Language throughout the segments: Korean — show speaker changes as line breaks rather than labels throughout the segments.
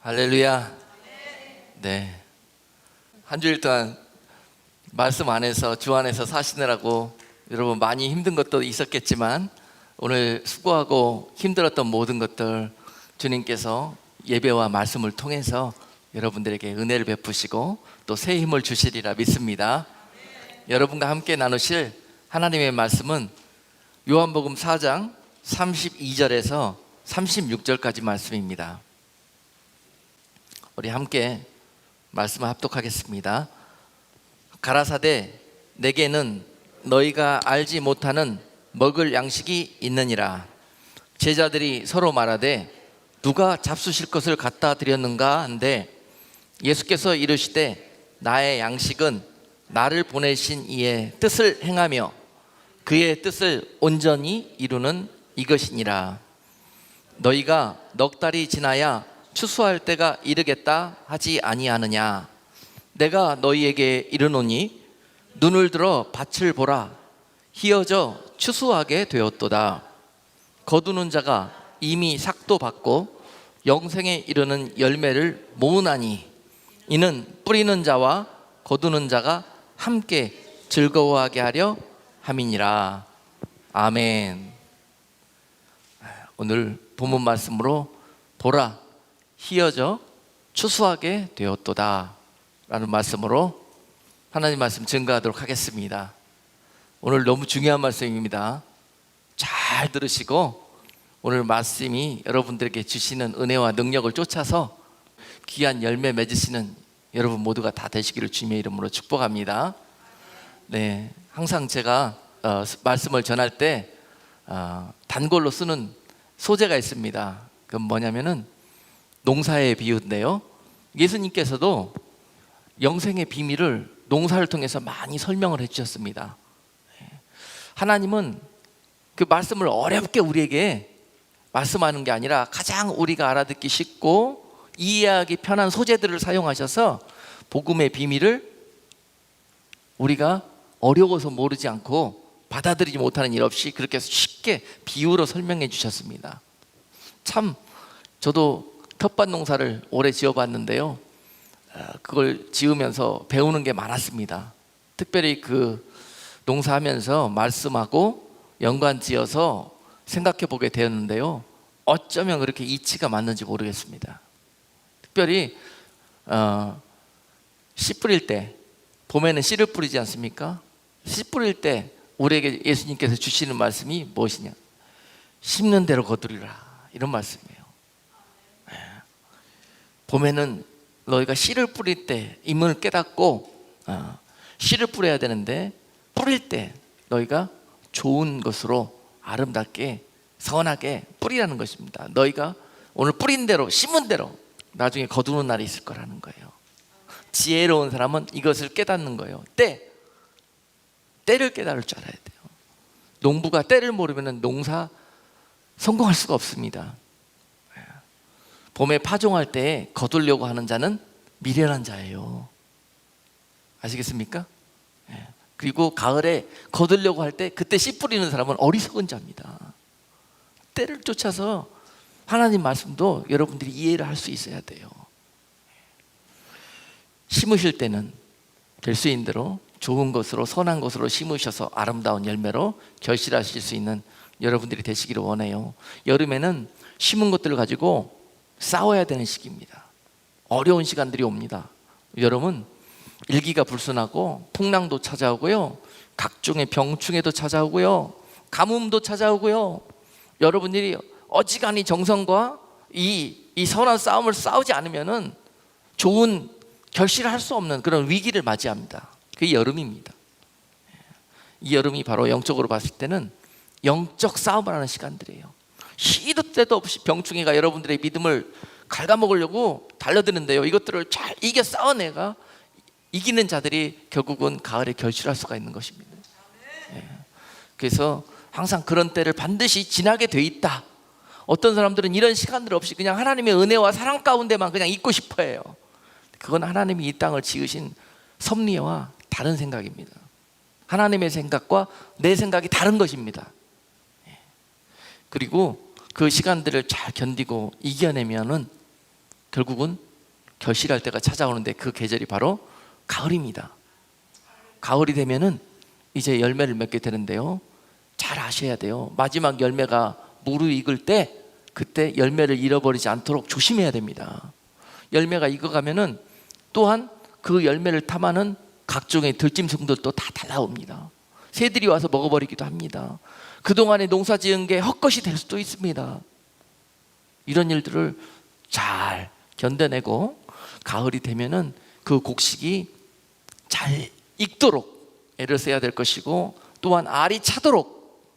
할렐루야. 네. 한 주일 동안 말씀 안에서 주 안에서 사시느라고 여러분 많이 힘든 것도 있었겠지만 오늘 수고하고 힘들었던 모든 것들 주님께서 예배와 말씀을 통해서 여러분들에게 은혜를 베푸시고 또 새 힘을 주시리라 믿습니다. 여러분과 함께 나누실 하나님의 말씀은 요한복음 4장 32절에서 36절까지 말씀입니다. 우리 함께 말씀을 합독하겠습니다. 가라사대 내게는 너희가 알지 못하는 먹을 양식이 있느니라. 제자들이 서로 말하되 누가 잡수실 것을 갖다 드렸는가 한데 예수께서 이르시되 나의 양식은 나를 보내신 이의 뜻을 행하며 그의 뜻을 온전히 이루는 이것이니라. 너희가 넉 달이 지나야 추수할 때가 이르겠다 하지 아니하느냐. 내가 너희에게 이르노니 눈을 들어 밭을 보라. 희어져 추수하게 되었도다. 거두는 자가 이미 삭도 받고 영생에 이르는 열매를 모으나니 이는 뿌리는 자와 거두는 자가 함께 즐거워하게 하려 함이니라. 아멘. 오늘 본문 말씀으로 보라 희어져 추수하게 되었도다 라는 말씀으로 하나님 말씀 증거하도록 하겠습니다. 오늘 너무 중요한 말씀입니다. 잘 들으시고 오늘 말씀이 여러분들에게 주시는 은혜와 능력을 쫓아서 귀한 열매 맺으시는 여러분 모두가 다 되시기를 주님의 이름으로 축복합니다. 네, 항상 제가 말씀을 전할 때 단골로 쓰는 소재가 있습니다. 그건 뭐냐면은 농사의 비유인데요, 예수님께서도 영생의 비밀을 농사를 통해서 많이 설명을 해주셨습니다. 하나님은 그 말씀을 어렵게 우리에게 말씀하는 게 아니라 가장 우리가 알아듣기 쉽고 이해하기 편한 소재들을 사용하셔서 복음의 비밀을 우리가 어려워서 모르지 않고 받아들이지 못하는 일 없이 그렇게 쉽게 비유로 설명해 주셨습니다. 참 저도 텃밭 농사를 오래 지어봤는데요, 그걸 지으면서 배우는 게 많았습니다. 특별히 그 농사하면서 말씀하고 연관지어서 생각해 보게 되었는데요, 어쩌면 그렇게 이치가 맞는지 모르겠습니다. 특별히 씨 뿌릴 때, 봄에는 씨를 뿌리지 않습니까? 씨 뿌릴 때 우리에게 예수님께서 주시는 말씀이 무엇이냐? 심는 대로 거두리라, 이런 말씀이에요. 봄에는 너희가 씨를 뿌릴 때 임을 깨닫고 씨를 뿌려야 되는데, 뿌릴 때 너희가 좋은 것으로 아름답게 선하게 뿌리라는 것입니다. 너희가 오늘 뿌린 대로 심은 대로 나중에 거두는 날이 있을 거라는 거예요. 지혜로운 사람은 이것을 깨닫는 거예요. 때를 깨달을 줄 알아야 돼요. 농부가 때를 모르면 농사 성공할 수가 없습니다. 봄에 파종할 때 거두려고 하는 자는 미련한 자예요. 아시겠습니까? 그리고 가을에 거두려고 할 때 그때 씨 뿌리는 사람은 어리석은 자입니다. 때를 쫓아서 하나님 말씀도 여러분들이 이해를 할 수 있어야 돼요. 심으실 때는 될 수 있는 대로 좋은 것으로 선한 것으로 심으셔서 아름다운 열매로 결실하실 수 있는 여러분들이 되시기를 원해요. 여름에는 심은 것들을 가지고 싸워야 되는 시기입니다. 어려운 시간들이 옵니다. 여러분, 일기가 불순하고 풍랑도 찾아오고요, 각종의 병충해도 찾아오고요, 가뭄도 찾아오고요. 여러분들이 어지간히 정성과 이 선한 싸움을 싸우지 않으면은 좋은 결실을 할 수 없는 그런 위기를 맞이합니다. 그게 여름입니다. 이 여름이 바로 영적으로 봤을 때는 영적 싸움을 하는 시간들이에요. 시도 때도 없이 병충해가 여러분들의 믿음을 갉아먹으려고 달려드는데요, 이것들을 잘 이겨 싸워내가 이기는 자들이 결국은 가을에 결실할 수가 있는 것입니다. 그래서 항상 그런 때를 반드시 지나게 돼 있다. 어떤 사람들은 이런 시간들 없이 그냥 하나님의 은혜와 사랑 가운데만 그냥 있고 싶어 해요. 그건 하나님이 이 땅을 지으신 섭리와 다른 생각입니다. 하나님의 생각과 내 생각이 다른 것입니다. 그리고 그 시간들을 잘 견디고 이겨내면은 결국은 결실할 때가 찾아오는데 그 계절이 바로 가을입니다. 가을이 되면은 이제 열매를 맺게 되는데요, 잘 아셔야 돼요. 마지막 열매가 무르익을 때 그때 열매를 잃어버리지 않도록 조심해야 됩니다. 열매가 익어가면은 또한 그 열매를 탐하는 각종의 들짐승들도 다 달라옵니다. 새들이 와서 먹어버리기도 합니다. 그동안에 농사 지은 게 헛것이 될 수도 있습니다. 이런 일들을 잘 견뎌내고 가을이 되면은 그 곡식이 잘 익도록 애를 써야 될 것이고, 또한 알이 차도록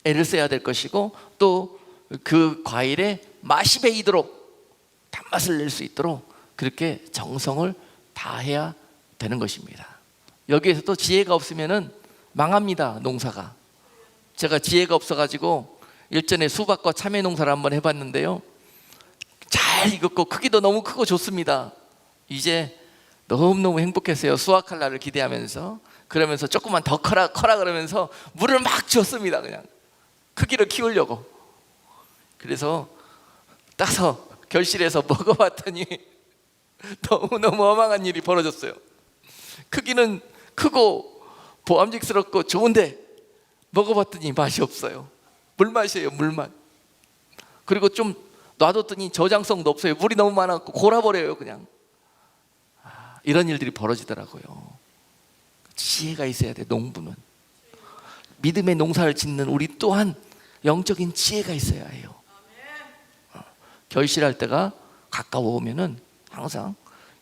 애를 써야 될 것이고, 또 그 과일에 맛이 배이도록 단맛을 낼 수 있도록 그렇게 정성을 다해야 되는 것입니다. 여기에서도 지혜가 없으면은 망합니다, 농사가. 제가 지혜가 없어가지고 일전에 수박과 참외 농사를 한번 해봤는데요, 잘 익었고 크기도 너무 크고 좋습니다. 이제 너무너무 행복했어요. 수확할 날을 기대하면서. 그러면서 조금만 더 커라 그러면서 물을 막 줬습니다. 그냥 크기를 키우려고. 그래서 따서 결실해서 먹어봤더니 너무너무 허망한 일이 벌어졌어요. 크기는 크고 보암직스럽고 좋은데 먹어봤더니 맛이 없어요. 물맛이에요, 물맛. 그리고 좀 놔뒀더니 저장성도 없어요. 물이 너무 많아서 골아버려요, 그냥. 이런 일들이 벌어지더라고요. 지혜가 있어야 돼, 농부는. 믿음의 농사를 짓는 우리 또한 영적인 지혜가 있어야 해요. 결실할 때가 가까워 오면은 항상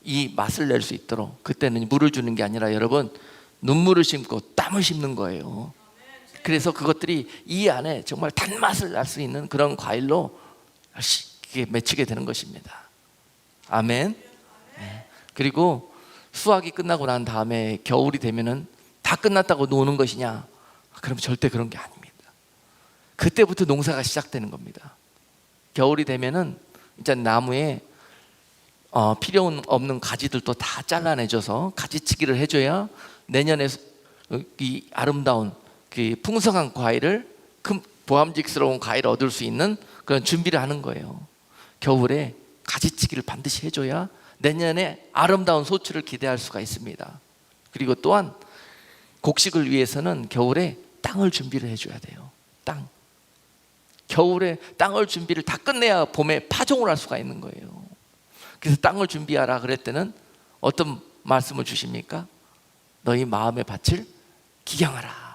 이 맛을 낼 수 있도록, 그때는 물을 주는 게 아니라 여러분 눈물을 심고 땀을 씹는 거예요. 그래서 그것들이 이 안에 정말 단맛을 날 수 있는 그런 과일로 맺히게 되는 것입니다. 아멘. 네. 그리고 수확이 끝나고 난 다음에 겨울이 되면은 다 끝났다고 노는 것이냐? 그럼 절대 그런 게 아닙니다. 그때부터 농사가 시작되는 겁니다. 겨울이 되면은 이제 나무에 필요 없는 가지들도 다 잘라내줘서 가지치기를 해줘야 내년에 이 아름다운 그 풍성한 과일을, 보암직스러운 과일을 얻을 수 있는 그런 준비를 하는 거예요. 겨울에 가지치기를 반드시 해줘야 내년에 아름다운 소출을 기대할 수가 있습니다. 그리고 또한 곡식을 위해서는 겨울에 땅을 준비를 해줘야 돼요. 땅. 겨울에 땅을 준비를 다 끝내야 봄에 파종을 할 수가 있는 거예요. 그래서 땅을 준비하라 그럴 때는 어떤 말씀을 주십니까? 너희 마음의 밭을 기경하라.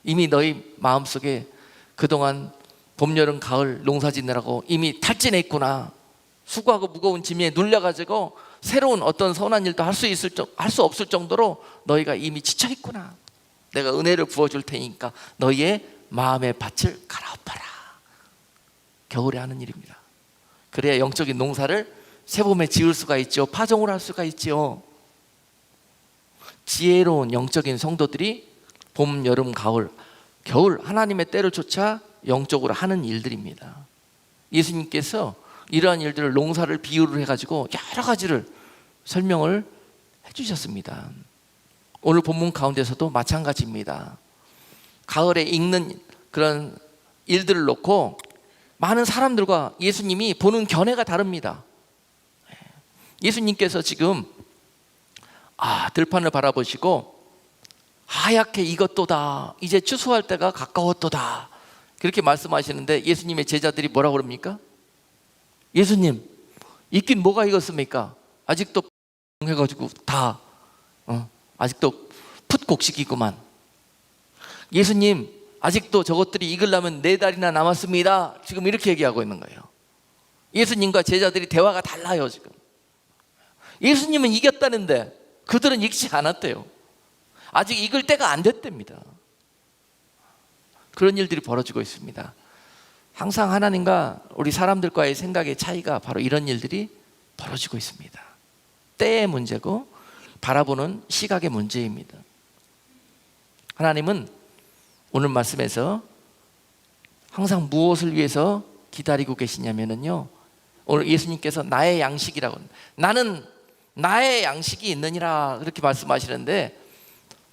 이미 너희 마음속에 그동안 봄, 여름, 가을 농사 짓느라고 이미 탈진해 있구나. 수고하고 무거운 짐에 눌려가지고 새로운 어떤 선한 일도 할 수 없을 정도로 너희가 이미 지쳐 있구나. 내가 은혜를 부어줄 테니까 너희의 마음의 밭을 갈아엎어라. 겨울에 하는 일입니다. 그래야 영적인 농사를 새봄에 지을 수가 있죠. 파종을 할 수가 있죠. 지혜로운 영적인 성도들이 봄, 여름, 가을, 겨울 하나님의 때를 쫓아 영적으로 하는 일들입니다. 예수님께서 이러한 일들을 농사를 비유를 해가지고 여러 가지를 설명을 해주셨습니다. 오늘 본문 가운데서도 마찬가지입니다. 가을에 익는 그런 일들을 놓고 많은 사람들과 예수님이 보는 견해가 다릅니다. 예수님께서 지금 들판을 바라보시고 하얗게 익었도다, 이제 추수할 때가 가까웠도다, 그렇게 말씀하시는데 예수님의 제자들이 뭐라고 그럽니까? 예수님, 익긴 뭐가 익었습니까? 아직도 해가지고 다 아직도 풋곡식이구만. 예수님, 아직도 저것들이 익으려면 4달이나 남았습니다. 지금 이렇게 얘기하고 있는 거예요. 예수님과 제자들이 대화가 달라요. 지금 예수님은 이겼다는데 그들은 익지 않았대요. 아직 익을 때가 안 됐답니다. 그런 일들이 벌어지고 있습니다. 항상 하나님과 우리 사람들과의 생각의 차이가 바로 이런 일들이 벌어지고 있습니다. 때의 문제고 바라보는 시각의 문제입니다. 하나님은 오늘 말씀에서 항상 무엇을 위해서 기다리고 계시냐면요, 오늘 예수님께서 나의 양식이라고, 나는 나의 양식이 있느니라 그렇게 말씀하시는데,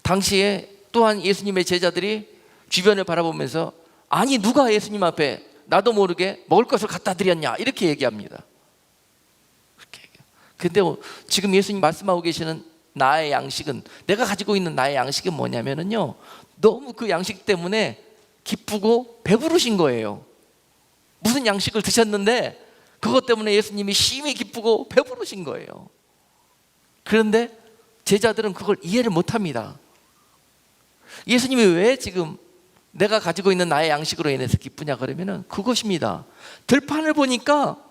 당시에 또한 예수님의 제자들이 주변을 바라보면서 아니 누가 예수님 앞에 나도 모르게 먹을 것을 갖다 드렸냐 이렇게 얘기합니다. 근데 지금 예수님 말씀하고 계시는 나의 양식은, 내가 가지고 있는 나의 양식은 뭐냐면요, 너무 그 양식 때문에 기쁘고 배부르신 거예요. 무슨 양식을 드셨는데 그것 때문에 예수님이 심히 기쁘고 배부르신 거예요. 그런데 제자들은 그걸 이해를 못합니다. 예수님이 왜 지금 내가 가지고 있는 나의 양식으로 인해서 기쁘냐 그러면은 그것입니다. 들판을 보니까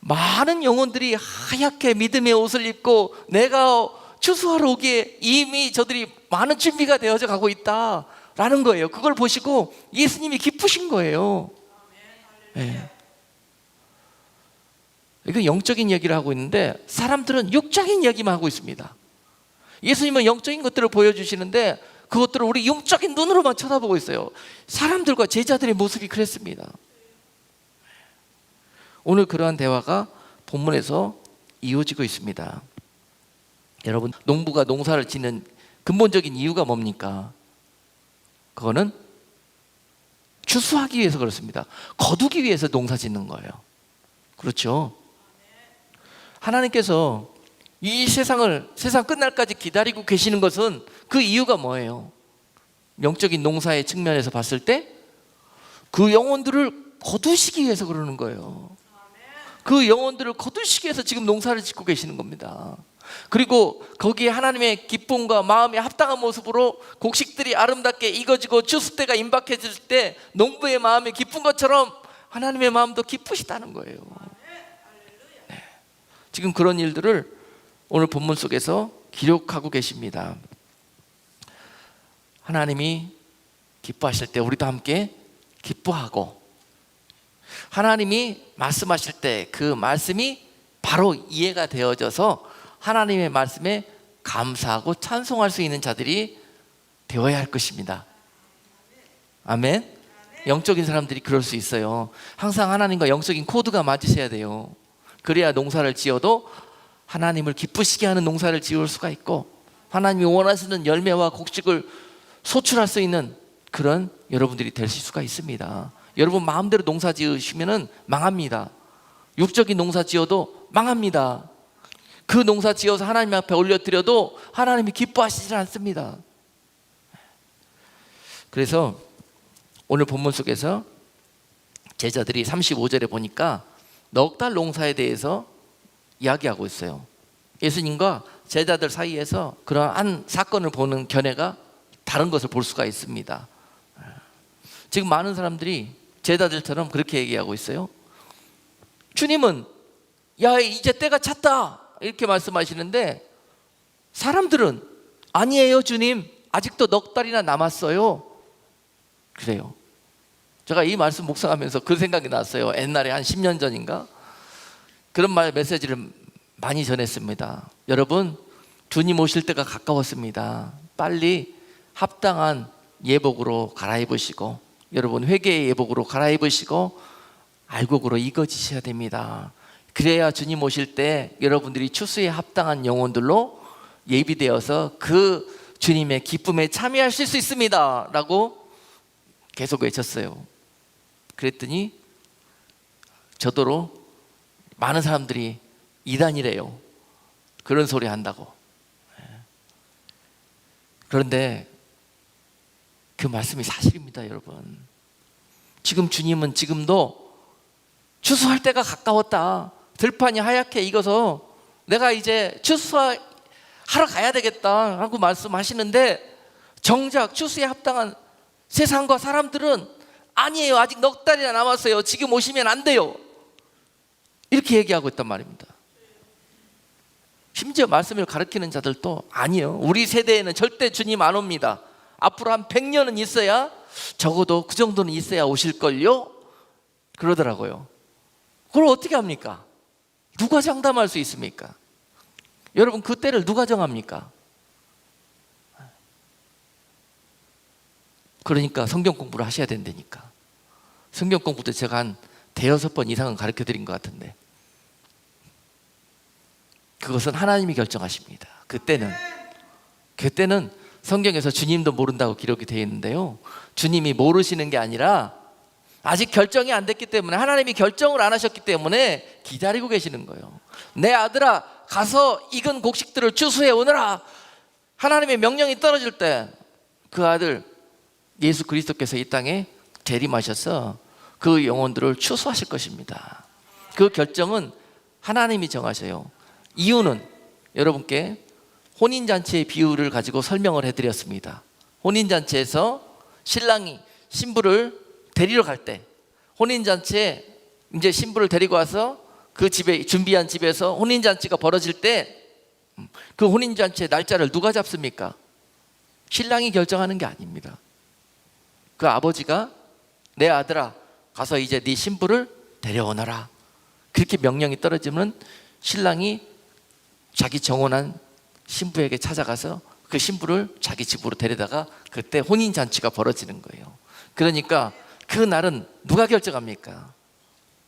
많은 영혼들이 하얗게 믿음의 옷을 입고 내가 추수하러 오기에 이미 저들이 많은 준비가 되어져 가고 있다라는 거예요. 그걸 보시고 예수님이 기쁘신 거예요. 네. 이거 영적인 얘기를 하고 있는데 사람들은 육적인 얘기만 하고 있습니다. 예수님은 영적인 것들을 보여주시는데 그것들을 우리 영적인 눈으로만 쳐다보고 있어요. 사람들과 제자들의 모습이 그랬습니다. 오늘 그러한 대화가 본문에서 이어지고 있습니다. 여러분, 농부가 농사를 짓는 근본적인 이유가 뭡니까? 그거는 추수하기 위해서 그렇습니다. 거두기 위해서 농사 짓는 거예요. 그렇죠? 하나님께서 이 세상 끝날까지 기다리고 계시는 것은 그 이유가 뭐예요? 영적인 농사의 측면에서 봤을 때 그 영혼들을 거두시기 위해서 그러는 거예요. 그 영혼들을 거두시기 위해서 지금 농사를 짓고 계시는 겁니다. 그리고 거기에 하나님의 기쁨과 마음에 합당한 모습으로 곡식들이 아름답게 익어지고 추수 때가 임박해질 때 농부의 마음이 기쁜 것처럼 하나님의 마음도 기쁘시다는 거예요. 네. 지금 그런 일들을 오늘 본문 속에서 기록하고 계십니다. 하나님이 기뻐하실 때 우리도 함께 기뻐하고, 하나님이 말씀하실 때 그 말씀이 바로 이해가 되어져서 하나님의 말씀에 감사하고 찬송할 수 있는 자들이 되어야 할 것입니다. 아멘. 영적인 사람들이 그럴 수 있어요. 항상 하나님과 영적인 코드가 맞으셔야 돼요. 그래야 농사를 지어도 하나님을 기쁘시게 하는 농사를 지을 수가 있고 하나님이 원하시는 열매와 곡식을 소출할 수 있는 그런 여러분들이 되실 수가 있습니다. 여러분 마음대로 농사 지으시면 망합니다. 육적인 농사 지어도 망합니다. 그 농사 지어서 하나님 앞에 올려드려도 하나님이 기뻐하시지 않습니다. 그래서 오늘 본문 속에서 제자들이 35절에 보니까 넉 달 농사에 대해서 이야기하고 있어요. 예수님과 제자들 사이에서 그러한 사건을 보는 견해가 다른 것을 볼 수가 있습니다. 지금 많은 사람들이 제자들처럼 그렇게 얘기하고 있어요. 주님은 야 이제 때가 찼다 이렇게 말씀하시는데 사람들은 아니에요 주님, 아직도 넉 달이나 남았어요. 그래요. 제가 이 말씀 묵상하면서 그 생각이 났어요. 옛날에 한 10년 전인가 그런 메시지를 많이 전했습니다. 여러분, 주님 오실 때가 가까웠습니다. 빨리 합당한 예복으로 갈아입으시고, 여러분 회개의 예복으로 갈아입으시고 알곡으로 익어지셔야 됩니다. 그래야 주님 오실 때 여러분들이 추수에 합당한 영혼들로 예비되어서 그 주님의 기쁨에 참여하실 수 있습니다 라고 계속 외쳤어요. 그랬더니 저더러 많은 사람들이 이단이래요. 그런 소리 한다고. 그런데 그 말씀이 사실입니다. 여러분, 지금 주님은 지금도 추수할 때가 가까웠다, 들판이 하얗게 익어서 내가 이제 추수하러 가야 되겠다 라고 말씀하시는데 정작 추수에 합당한 세상과 사람들은 아니에요, 아직 넉 달이나 남았어요, 지금 오시면 안 돼요, 이렇게 얘기하고 있단 말입니다. 심지어 말씀을 가르치는 자들도 아니에요, 우리 세대에는 절대 주님 안 옵니다, 앞으로 한 100년은 있어야, 적어도 그 정도는 있어야 오실걸요, 그러더라고요. 그걸 어떻게 합니까? 누가 장담할 수 있습니까? 여러분, 그 때를 누가 정합니까? 그러니까 성경 공부를 하셔야 된다니까. 성경 공부도 제가 한 5-6번 이상은 가르쳐 드린 것 같은데 그것은 하나님이 결정하십니다. 그때는 성경에서 주님도 모른다고 기록이 되어 있는데요, 주님이 모르시는 게 아니라 아직 결정이 안 됐기 때문에, 하나님이 결정을 안 하셨기 때문에 기다리고 계시는 거예요. 내 아들아, 가서 익은 곡식들을 추수해 오너라. 하나님의 명령이 떨어질 때 그 아들 예수 그리스도께서 이 땅에 재림하셔서 그 영혼들을 추수하실 것입니다. 그 결정은 하나님이 정하셔요. 이유는 여러분께 혼인잔치의 비유를 가지고 설명을 해드렸습니다. 혼인잔치에서 신랑이 신부를 데리러 갈 때, 혼인잔치에 이제 신부를 데리고 와서 그 집에, 준비한 집에서 혼인잔치가 벌어질 때 그 혼인잔치의 날짜를 누가 잡습니까? 신랑이 결정하는 게 아닙니다. 그 아버지가 내 아들아, 가서 이제 네 신부를 데려오너라. 그렇게 명령이 떨어지면 신랑이 자기 정혼한 신부에게 찾아가서 그 신부를 자기 집으로 데려다가 그때 혼인잔치가 벌어지는 거예요. 그러니까 그 날은 누가 결정합니까?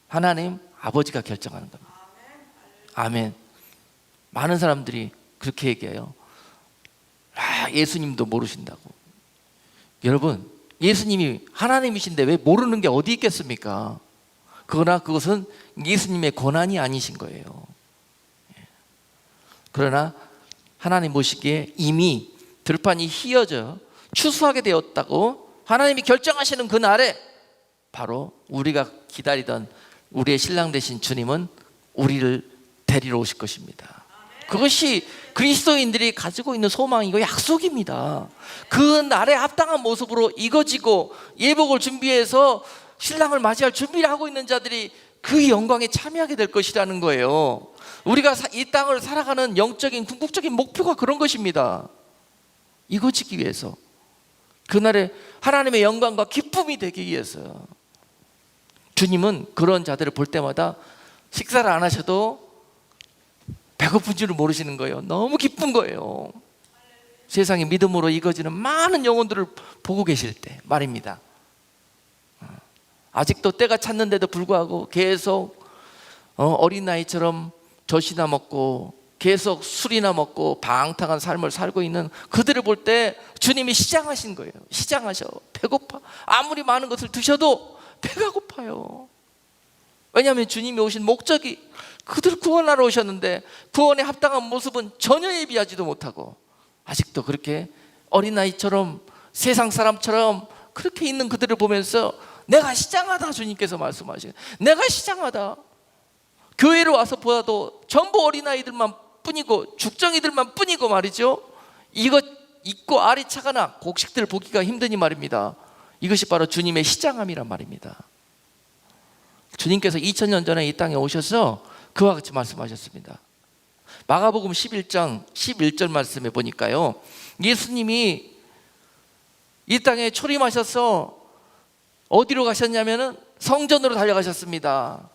하나님 아버지가 결정하는 겁니다. 아멘. 많은 사람들이 그렇게 얘기해요. 예수님도 모르신다고. 여러분, 예수님이 하나님이신데 왜 모르는 게 어디 있겠습니까? 그러나 그것은 예수님의 권한이 아니신 거예요. 그러나 하나님 보시기에 이미 들판이 휘어져 추수하게 되었다고 하나님이 결정하시는 그 날에 바로 우리가 기다리던 우리의 신랑 되신 주님은 우리를 데리러 오실 것입니다. 그것이 그리스도인들이 가지고 있는 소망이고 약속입니다. 그 날에 합당한 모습으로 익어지고 예복을 준비해서 신랑을 맞이할 준비를 하고 있는 자들이 그 영광에 참여하게 될 것이라는 거예요. 우리가 이 땅을 살아가는 영적인 궁극적인 목표가 그런 것입니다. 익어지기 위해서, 그날에 하나님의 영광과 기쁨이 되기 위해서. 주님은 그런 자들을 볼 때마다 식사를 안 하셔도 배고픈 줄을 모르시는 거예요. 너무 기쁜 거예요. 세상에 믿음으로 익어지는 많은 영혼들을 보고 계실 때 말입니다. 아직도 때가 찼는데도 불구하고 계속 어린아이처럼 젖이나 먹고 계속 술이나 먹고 방탕한 삶을 살고 있는 그들을 볼 때 주님이 시장하신 거예요. 시장하셔. 배고파. 아무리 많은 것을 드셔도 배가 고파요. 왜냐하면 주님이 오신 목적이 그들을 구원하러 오셨는데 구원에 합당한 모습은 전혀 예비하지도 못하고 아직도 그렇게 어린아이처럼 세상 사람처럼 그렇게 있는 그들을 보면서 내가 시장하다, 주님께서 말씀하시는, 내가 시장하다. 교회로 와서 보아도 전부 어린아이들만 뿐이고 죽정이들만 뿐이고 말이죠. 이것 잊고 알이 차거나 곡식들 보기가 힘드니 말입니다. 이것이 바로 주님의 시장함이란 말입니다. 주님께서 2000년 전에 이 땅에 오셔서 그와 같이 말씀하셨습니다. 마가복음 11장 11절 말씀에 보니까요, 예수님이 이 땅에 초림하셔서 어디로 가셨냐면은 성전으로 달려가셨습니다.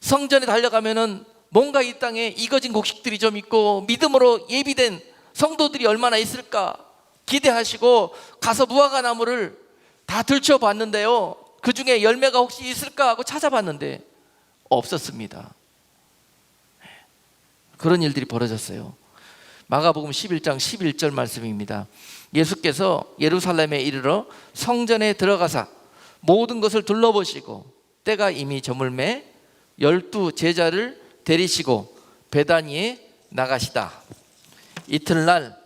성전에 달려가면은 뭔가 이 땅에 익어진 곡식들이 좀 있고 믿음으로 예비된 성도들이 얼마나 있을까 기대하시고 가서 무화과 나무를 다 들춰봤는데요, 그 중에 열매가 혹시 있을까 하고 찾아봤는데 없었습니다. 그런 일들이 벌어졌어요. 마가복음 11장 11절 말씀입니다. 예수께서 예루살렘에 이르러 성전에 들어가사 모든 것을 둘러보시고 때가 이미 저물매 12 제자를 데리시고 베다니에 나가시다. 이튿날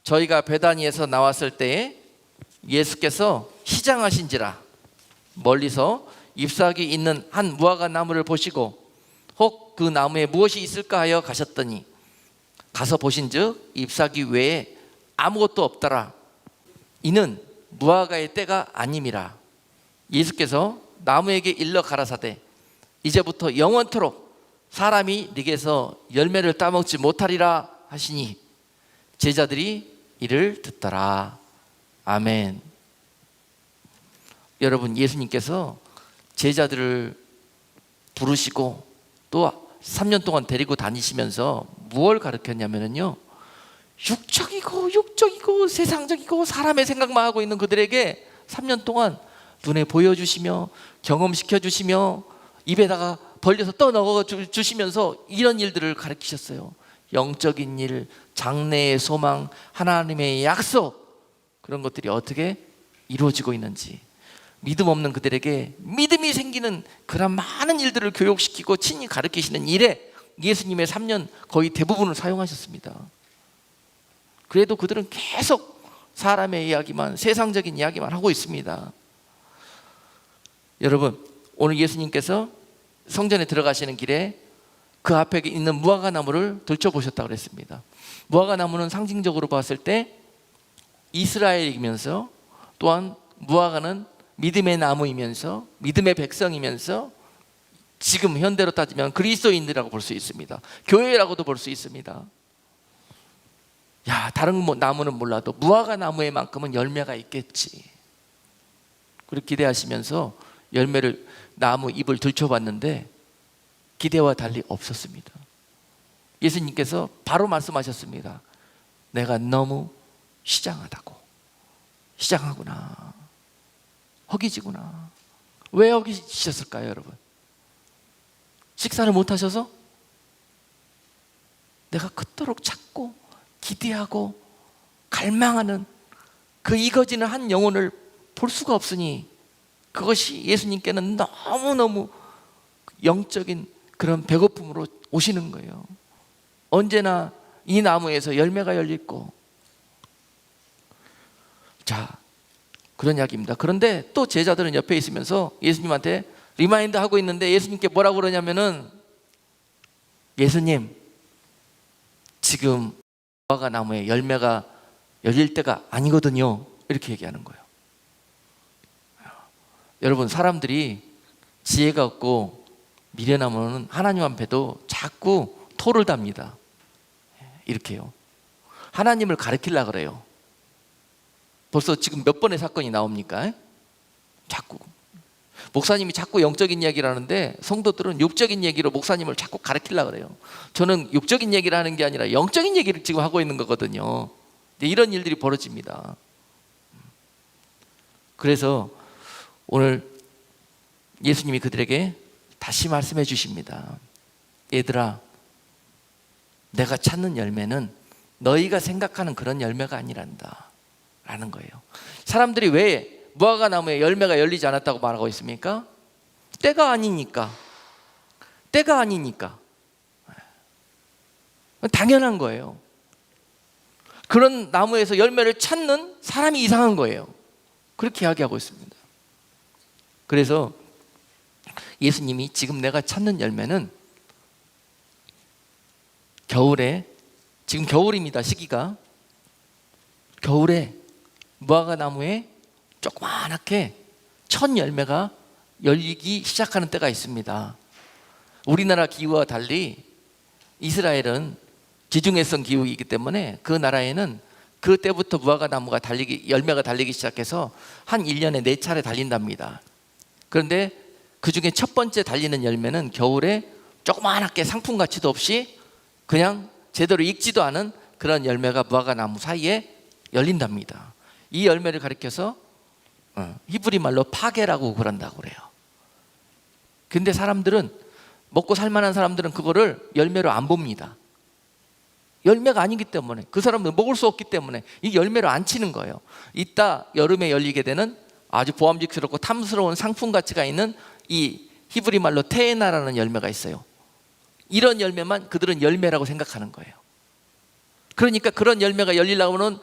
저희가 베다니에서 나왔을 때에 예수께서 시장하신지라 멀리서 잎사귀 있는 한 무화과 나무를 보시고 혹 그 나무에 무엇이 있을까 하여 가셨더니 가서 보신즉 잎사귀 외에 아무것도 없더라. 이는 무화과의 때가 아님이라. 예수께서 나무에게 일러 가라사대 이제부터 영원토록 사람이 네게서 열매를 따먹지 못하리라 하시니 제자들이 이를 듣더라. 아멘. 여러분, 예수님께서 제자들을 부르시고 또 3년 동안 데리고 다니시면서 무엇을 가르쳤냐면요, 육적이고 세상적이고 사람의 생각만 하고 있는 그들에게 3년 동안 눈에 보여주시며 경험시켜 주시며 입에다가 벌려서 떠넣어 주시면서 이런 일들을 가르치셨어요. 영적인 일, 장래의 소망, 하나님의 약속, 그런 것들이 어떻게 이루어지고 있는지. 믿음 없는 그들에게 믿음이 생기는 그런 많은 일들을 교육시키고 친히 가르치시는 일에 예수님의 3년 거의 대부분을 사용하셨습니다. 그래도 그들은 계속 사람의 이야기만, 세상적인 이야기만 하고 있습니다. 여러분, 오늘 예수님께서 성전에 들어가시는 길에 그 앞에 있는 무화과 나무를 들춰보셨다고 그랬습니다. 무화과 나무는 상징적으로 봤을 때 이스라엘이면서 또한 무화과는 믿음의 나무이면서 믿음의 백성이면서 지금 현대로 따지면 그리스도인이라고 볼 수 있습니다. 교회라고도 볼 수 있습니다. 야, 다른 나무는 몰라도 무화과 나무에만큼은 열매가 있겠지. 그렇게 기대하시면서 열매를 나무 잎을 들춰봤는데 기대와 달리 없었습니다. 예수님께서 바로 말씀하셨습니다. 내가 너무 시장하구나. 허기지구나. 왜 허기지셨을까요, 여러분? 식사를 못 하셔서? 내가 그토록 찾고 기대하고 갈망하는 그 익어지는 한 영혼을 볼 수가 없으니 그것이 예수님께는 너무너무 영적인 그런 배고픔으로 오시는 거예요. 언제나 이 나무에서 열매가 열리고, 자, 그런 이야기입니다. 그런데 또 제자들은 옆에 있으면서 예수님한테 리마인드 하고 있는데 예수님께 뭐라고 그러냐면은, 예수님, 지금 무화과 나무에 열매가 열릴 때가 아니거든요. 이렇게 얘기하는 거예요. 여러분, 사람들이 지혜가 없고 미련하면 하나님 앞에도 자꾸 토를 답니다. 이렇게요. 하나님을 가르치려고 그래요. 벌써 지금 몇 번의 사건이 나옵니까? 자꾸 목사님이 자꾸 영적인 이야기를 하는데 성도들은 육적인 얘기로 목사님을 자꾸 가르치려고 그래요. 저는 육적인 얘기를 하는 게 아니라 영적인 얘기를 지금 하고 있는 거거든요. 이런 일들이 벌어집니다. 그래서 오늘 예수님이 그들에게 다시 말씀해 주십니다. 얘들아, 내가 찾는 열매는 너희가 생각하는 그런 열매가 아니란다 라는 거예요. 사람들이 왜 무화과 나무에 열매가 열리지 않았다고 말하고 있습니까? 때가 아니니까. 당연한 거예요. 그런 나무에서 열매를 찾는 사람이 이상한 거예요. 그렇게 이야기하고 있습니다. 그래서 예수님이 지금 내가 찾는 열매는 겨울에, 지금 겨울입니다. 시기가 겨울에 무화과 나무에 조그맣게 첫 열매가 열리기 시작하는 때가 있습니다. 우리나라 기후와 달리 이스라엘은 지중해성 기후이기 때문에 그 나라에는 그때부터 무화과 나무가 열매가 달리기 시작해서 한 1년에 4차례 달린답니다. 그런데 그 중에 첫 번째 달리는 열매는 겨울에 조그맣게 상품 가치도 없이 그냥 제대로 익지도 않은 그런 열매가 무화과 나무 사이에 열린답니다. 이 열매를 가리켜서 히브리 말로 파게라고 그런다고 그래요. 근데 사람들은, 먹고 살만한 사람들은 그거를 열매로 안 봅니다. 열매가 아니기 때문에, 그 사람들은 먹을 수 없기 때문에 이 열매로 안 치는 거예요. 이따 여름에 열리게 되는 아주 보암직스럽고 탐스러운 상품 가치가 있는 이 히브리 말로 테에나라는 열매가 있어요. 이런 열매만 그들은 열매라고 생각하는 거예요. 그러니까 그런 열매가 열리려고 하면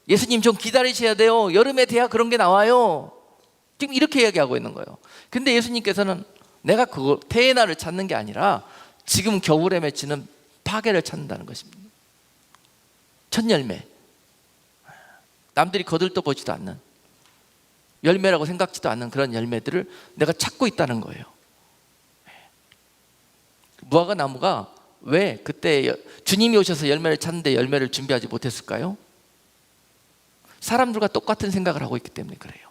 예수님 좀 기다리셔야 돼요. 여름에 돼야 그런 게 나와요. 지금 이렇게 이야기하고 있는 거예요. 근데 예수님께서는 내가 그거 테에나를 찾는 게 아니라 지금 겨울에 맺히는 파게를 찾는다는 것입니다. 첫 열매, 남들이 거들떠 보지도 않는, 열매라고 생각지도 않는 그런 열매들을 내가 찾고 있다는 거예요. 무화과 나무가 왜 그때 주님이 오셔서 열매를 찾는데 열매를 준비하지 못했을까요? 사람들과 똑같은 생각을 하고 있기 때문에 그래요.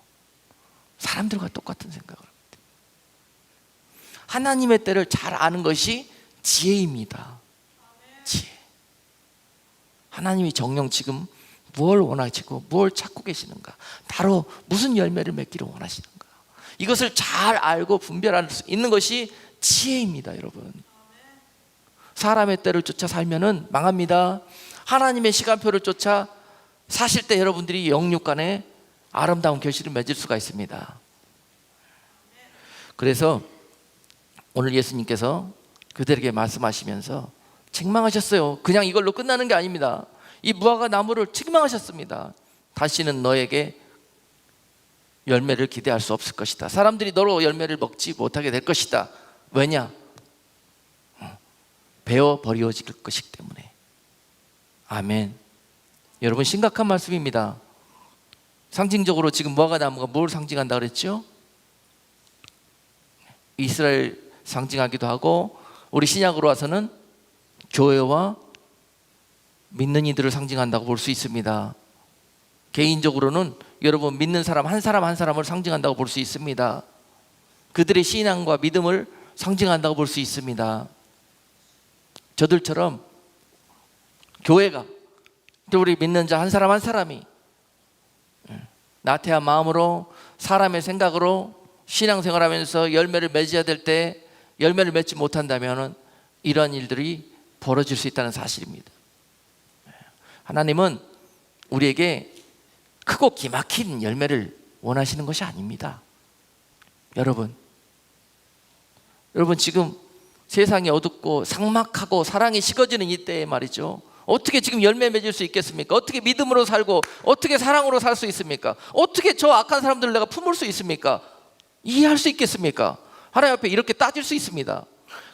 사람들과 똑같은 생각을 하기 때문에. 하나님의 때를 잘 아는 것이 지혜입니다. 지혜. 하나님이 정녕 지금 뭘 원하시고 뭘 찾고 계시는가, 바로 무슨 열매를 맺기를 원하시는가, 이것을 잘 알고 분별할 수 있는 것이 지혜입니다. 여러분, 사람의 때를 쫓아 살면은 망합니다. 하나님의 시간표를 쫓아 사실 때 여러분들이 영육간에 아름다운 결실을 맺을 수가 있습니다. 그래서 오늘 예수님께서 그들에게 말씀하시면서 책망하셨어요. 그냥 이걸로 끝나는 게 아닙니다. 이 무화과 나무를 책망하셨습니다. 다시는 너에게 열매를 기대할 수 없을 것이다. 사람들이 너로 열매를 먹지 못하게 될 것이다. 왜냐? 베어 버려질 것이기 때문에. 아멘. 여러분, 심각한 말씀입니다. 상징적으로 지금 무화과 나무가 뭘 상징한다 그랬죠? 이스라엘 상징하기도 하고, 우리 신약으로 와서는 교회와 믿는 이들을 상징한다고 볼 수 있습니다. 개인적으로는 여러분, 믿는 사람 한 사람 한 사람을 상징한다고 볼 수 있습니다. 그들의 신앙과 믿음을 상징한다고 볼 수 있습니다. 저들처럼 교회가, 또 우리 믿는 자 한 사람 한 사람이 나태한 마음으로, 사람의 생각으로 신앙생활하면서 열매를 맺어야 될 때 열매를 맺지 못한다면 이러한 일들이 벌어질 수 있다는 사실입니다. 하나님은 우리에게 크고 기막힌 열매를 원하시는 것이 아닙니다. 여러분 지금 세상이 어둡고 삭막하고 사랑이 식어지는 이때에 말이죠, 어떻게 지금 열매 맺을 수 있겠습니까? 어떻게 믿음으로 살고 어떻게 사랑으로 살 수 있습니까? 어떻게 저 악한 사람들을 내가 품을 수 있습니까? 이해할 수 있겠습니까? 하나님 앞에 이렇게 따질 수 있습니다.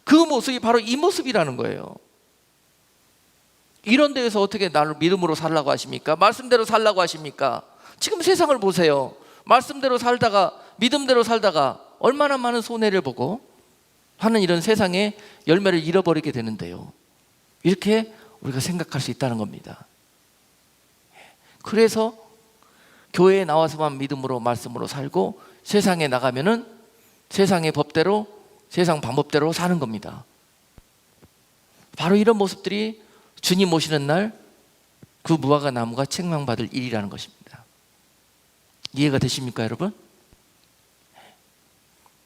그 모습이 바로 이 모습이라는 거예요. 이런 데에서 어떻게 나를 믿음으로 살라고 하십니까? 말씀대로 살라고 하십니까? 지금 세상을 보세요. 말씀대로 살다가, 믿음대로 살다가 얼마나 많은 손해를 보고 하는 이런 세상에 열매를 잃어버리게 되는데요. 이렇게 우리가 생각할 수 있다는 겁니다. 그래서 교회에 나와서만 믿음으로, 말씀으로 살고 세상에 나가면은 세상의 법대로, 세상 방법대로 사는 겁니다. 바로 이런 모습들이 주님 오시는 날 그 무화과 나무가 책망받을 일이라는 것입니다. 이해가 되십니까, 여러분?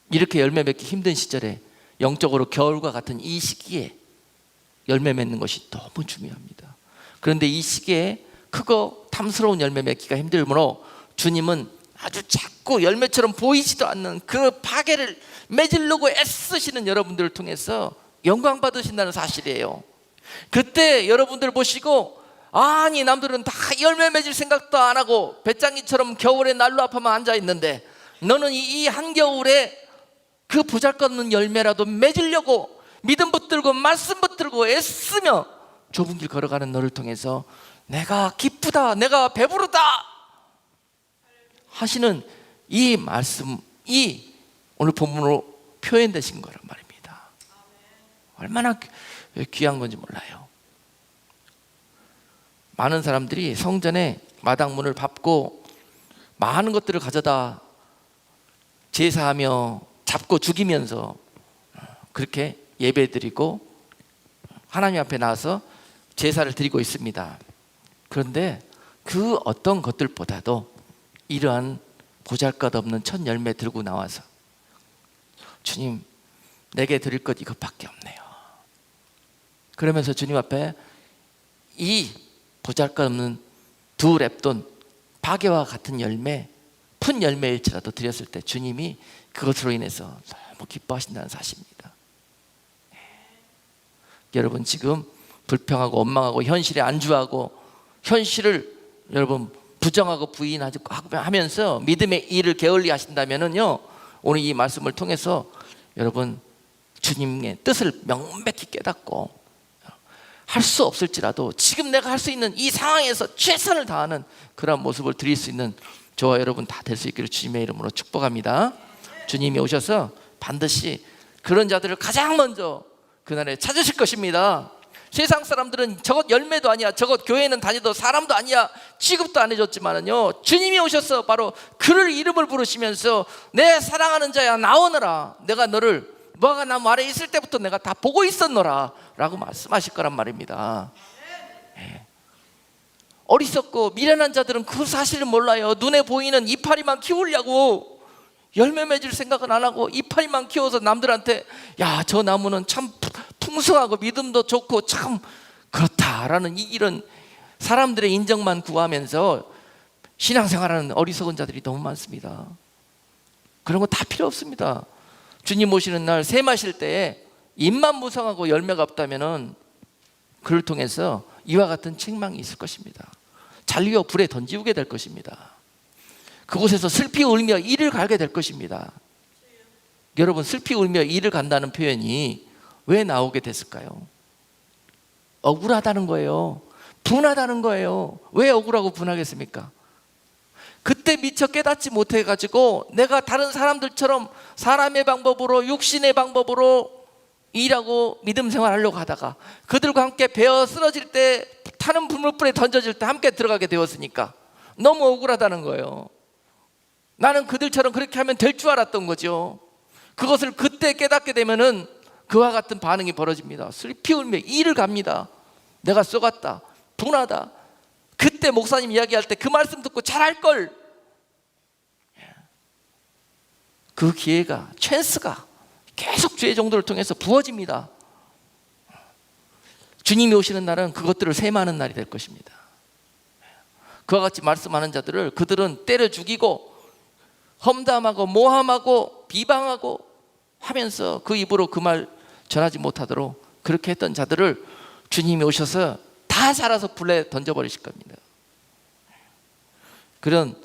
이렇게 열매 맺기 힘든 시절에, 영적으로 겨울과 같은 이 시기에 열매 맺는 것이 너무 중요합니다. 그런데 이 시기에 크고 탐스러운 열매 맺기가 힘들므로 주님은 아주 작고 열매처럼 보이지도 않는 그 파괴를 맺으려고 애쓰시는 여러분들을 통해서 영광 받으신다는 사실이에요. 그때 여러분들 보시고, 아니 남들은 다 열매 맺을 생각도 안 하고 배짱이처럼 겨울에 난로 앞에만 앉아 있는데 너는 이 한겨울에 그 보잘것없는 열매라도 맺으려고 믿음 붙들고 말씀 붙들고 애쓰며 좁은 길 걸어가는 너를 통해서 내가 기쁘다, 내가 배부르다 하시는 이 말씀이 오늘 본문으로 표현되신 거란 말입니다. 얼마나 귀한 건지 몰라요. 많은 사람들이 성전에 마당문을 밟고 많은 것들을 가져다 제사하며 잡고 죽이면서 그렇게 예배드리고 하나님 앞에 나와서 제사를 드리고 있습니다. 그런데 그 어떤 것들보다도 이러한 보잘것없는 첫 열매 들고 나와서 주님, 내게 드릴 것 이것밖에 없네요. 그러면서 주님 앞에 이 보잘것없는 두 랩돈, 파괴와 같은 열매, 푼 열매일지라도 드렸을 때 주님이 그것으로 인해서 너무 기뻐하신다는 사실입니다. 여러분, 지금 불평하고 원망하고 현실에 안주하고 현실을 여러분 부정하고 부인하면서 믿음의 일을 게을리 하신다면요, 오늘 이 말씀을 통해서 여러분 주님의 뜻을 명백히 깨닫고 할 수 없을지라도 지금 내가 할 수 있는 이 상황에서 최선을 다하는 그런 모습을 드릴 수 있는 저와 여러분 다 될 수 있기를 주님의 이름으로 축복합니다. 주님이 오셔서 반드시 그런 자들을 가장 먼저 그날에 찾으실 것입니다. 세상 사람들은 저것 열매도 아니야, 저것 교회는 다니도 사람도 아니야, 취급도 안 해줬지만은요, 주님이 오셔서 바로 그를 이름을 부르시면서 내 사랑하는 자야 나오너라, 내가 너를 무화과 나무 아래 있을 때부터 내가 다 보고 있었노라 라고 말씀하실 거란 말입니다. 어리석고 미련한 자들은 그 사실을 몰라요. 눈에 보이는 이파리만 키우려고 열매 맺을 생각은 안 하고 이파리만 키워서 남들한테 야, 저 나무는 참 풍성하고 믿음도 좋고 참 그렇다라는 이런 사람들의 인정만 구하면서 신앙생활하는 어리석은 자들이 너무 많습니다. 그런 거 다 필요 없습니다. 주님 오시는 날 새 마실 때에 잎만 무성하고 열매가 없다면은 그를 통해서 이와 같은 책망이 있을 것입니다. 잔류어 불에 던지우게 될 것입니다. 그곳에서 슬피 울며 이를 갈게 될 것입니다. 여러분, 슬피 울며 이를 간다는 표현이 왜 나오게 됐을까요? 억울하다는 거예요. 분하다는 거예요. 왜 억울하고 분하겠습니까? 그때 미처 깨닫지 못해가지고 내가 다른 사람들처럼 사람의 방법으로, 육신의 방법으로 일하고 믿음 생활하려고 하다가 그들과 함께 베어 쓰러질 때, 타는 불물불에 던져질 때 함께 들어가게 되었으니까 너무 억울하다는 거예요. 나는 그들처럼 그렇게 하면 될 줄 알았던 거죠. 그것을 그때 깨닫게 되면은 그와 같은 반응이 벌어집니다. 슬피 울며 이를 갑니다. 내가 쏘갔다, 분하다. 그때 목사님 이야기할 때 그 말씀 듣고 잘할 걸. 그 기회가, 찬스가 계속 주의 종도를 통해서 부어집니다. 주님이 오시는 날은 그것들을 셈하는 날이 될 것입니다. 그와 같이 말씀하는 자들을 그들은 때려 죽이고 험담하고 모함하고 비방하고 하면서 그 입으로 그 말 전하지 못하도록 그렇게 했던 자들을 주님이 오셔서 다 살아서 불에 던져버리실 겁니다. 그런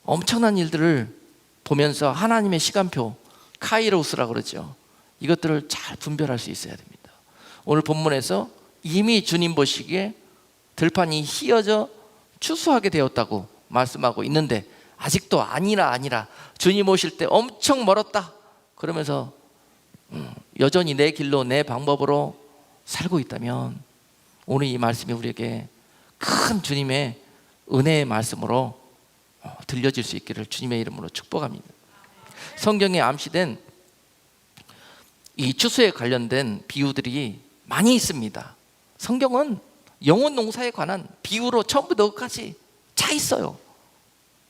엄청난 일들을 보면서 하나님의 시간표, 카이로스라고 그러죠. 이것들을 잘 분별할 수 있어야 됩니다. 오늘 본문에서 이미 주님 보시기에 들판이 휘어져 추수하게 되었다고 말씀하고 있는데 아직도 아니라 주님 오실 때 엄청 멀었다 그러면서 여전히 내 길로 내 방법으로 살고 있다면 오늘 이 말씀이 우리에게 큰 주님의 은혜의 말씀으로 들려질 수 있기를 주님의 이름으로 축복합니다. 성경에 암시된 이 추수에 관련된 비유들이 많이 있습니다. 성경은 영혼 농사에 관한 비유로 처음부터 끝까지 차 있어요.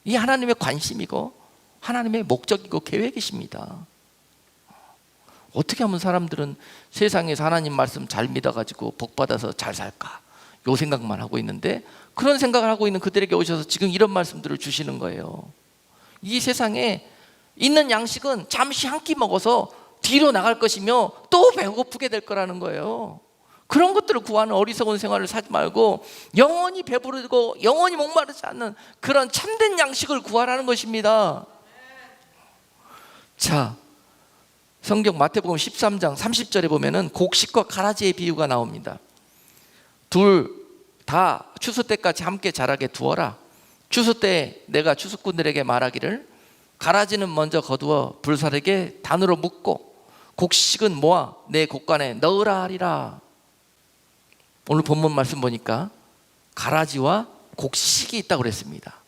이 하나님의 관심이고 하나님의 목적이고 계획이십니다. 어떻게 하면 사람들은 세상에서 하나님 말씀 잘 믿어가지고 복받아서 잘 살까? 요 생각만 하고 있는데 그런 생각을 하고 있는 그들에게 오셔서 지금 이런 말씀들을 주시는 거예요. 이 세상에 있는 양식은 잠시 한 끼 먹어서 뒤로 나갈 것이며 또 배고프게 될 거라는 거예요. 그런 것들을 구하는 어리석은 생활을 사지 말고 영원히 배부르고 영원히 목마르지 않는 그런 참된 양식을 구하라는 것입니다. 자, 성경 마태복음 13장 30절에 보면은 곡식과 가라지의 비유가 나옵니다. 둘 다 추수 때까지 함께 자라게 두어라. 추수 때 내가 추수꾼들에게 말하기를 가라지는 먼저 거두어 불사르게 단으로 묶고 곡식은 모아 내 곡간에 넣으라 하리라. 오늘 본문 말씀 보니까 가라지와 곡식이 있다고 그랬습니다.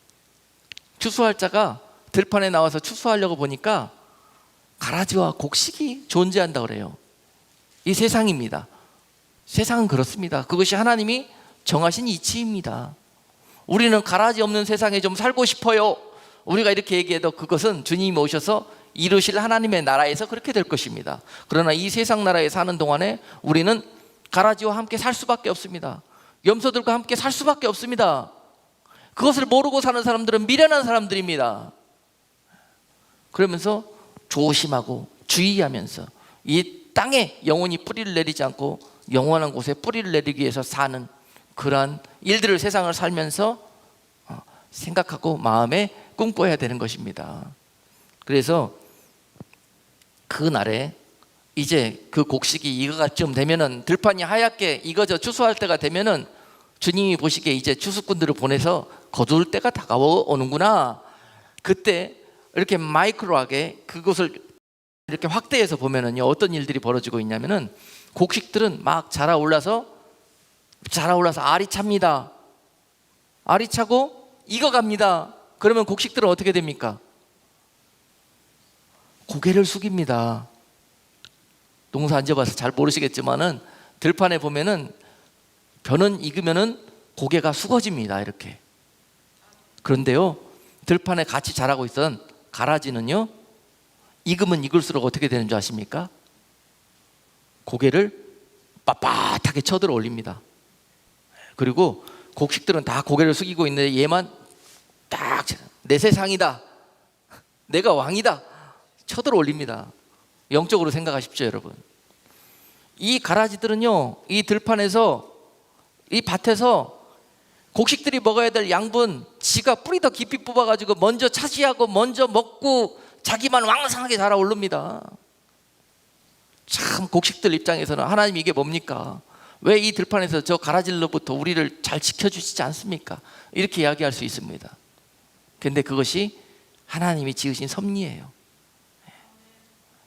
추수할 자가 들판에 나와서 추수하려고 보니까 가라지와 곡식이 존재한다고 그래요. 이 세상입니다. 세상은 그렇습니다. 그것이 하나님이 정하신 이치입니다. 우리는 가라지 없는 세상에 좀 살고 싶어요. 우리가 이렇게 얘기해도 그것은 주님이 오셔서 이루실 하나님의 나라에서 그렇게 될 것입니다. 그러나 이 세상 나라에 사는 동안에 우리는 가라지와 함께 살 수밖에 없습니다. 염소들과 함께 살 수밖에 없습니다. 그것을 모르고 사는 사람들은 미련한 사람들입니다. 그러면서 조심하고 주의하면서 이 땅에 영원히 뿌리를 내리지 않고 영원한 곳에 뿌리를 내리기 위해서 사는 그러한 일들을 세상을 살면서 생각하고 마음에 꿈꿔야 되는 것입니다. 그래서 그날에 이제 그 곡식이 익어갈 쯤 되면은 들판이 하얗게 익어져 추수할 때가 되면은 주님이 보시기에 이제 추수꾼들을 보내서 거둘 때가 다가와 오는구나. 그때 이렇게 마이크로하게 그것을 이렇게 확대해서 보면은요 어떤 일들이 벌어지고 있냐면은 곡식들은 막 자라올라서 알이 찹니다. 알이 차고 익어갑니다. 그러면 곡식들은 어떻게 됩니까? 고개를 숙입니다. 농사 안 지어봐서 잘 모르시겠지만은 들판에 보면은 벼는 익으면은 고개가 숙어집니다. 이렇게. 그런데요 들판에 같이 자라고 있던 가라지는요 익으면 익을수록 어떻게 되는 줄 아십니까? 고개를 빳빳하게 쳐들어 올립니다. 그리고 곡식들은 다 고개를 숙이고 있는데 얘만 딱 내 세상이다, 내가 왕이다 쳐들어 올립니다. 영적으로 생각하십시오, 여러분. 이 가라지들은요, 이 들판에서, 이 밭에서 곡식들이 먹어야 될 양분 지가 뿌리 더 깊이 뽑아가지고 먼저 차지하고 먼저 먹고 자기만 왕성하게 자라오릅니다. 참 곡식들 입장에서는 하나님 이게 뭡니까? 왜 이 들판에서 저 가라지로부터 우리를 잘 지켜주시지 않습니까? 이렇게 이야기할 수 있습니다. 그런데 그것이 하나님이 지으신 섭리예요.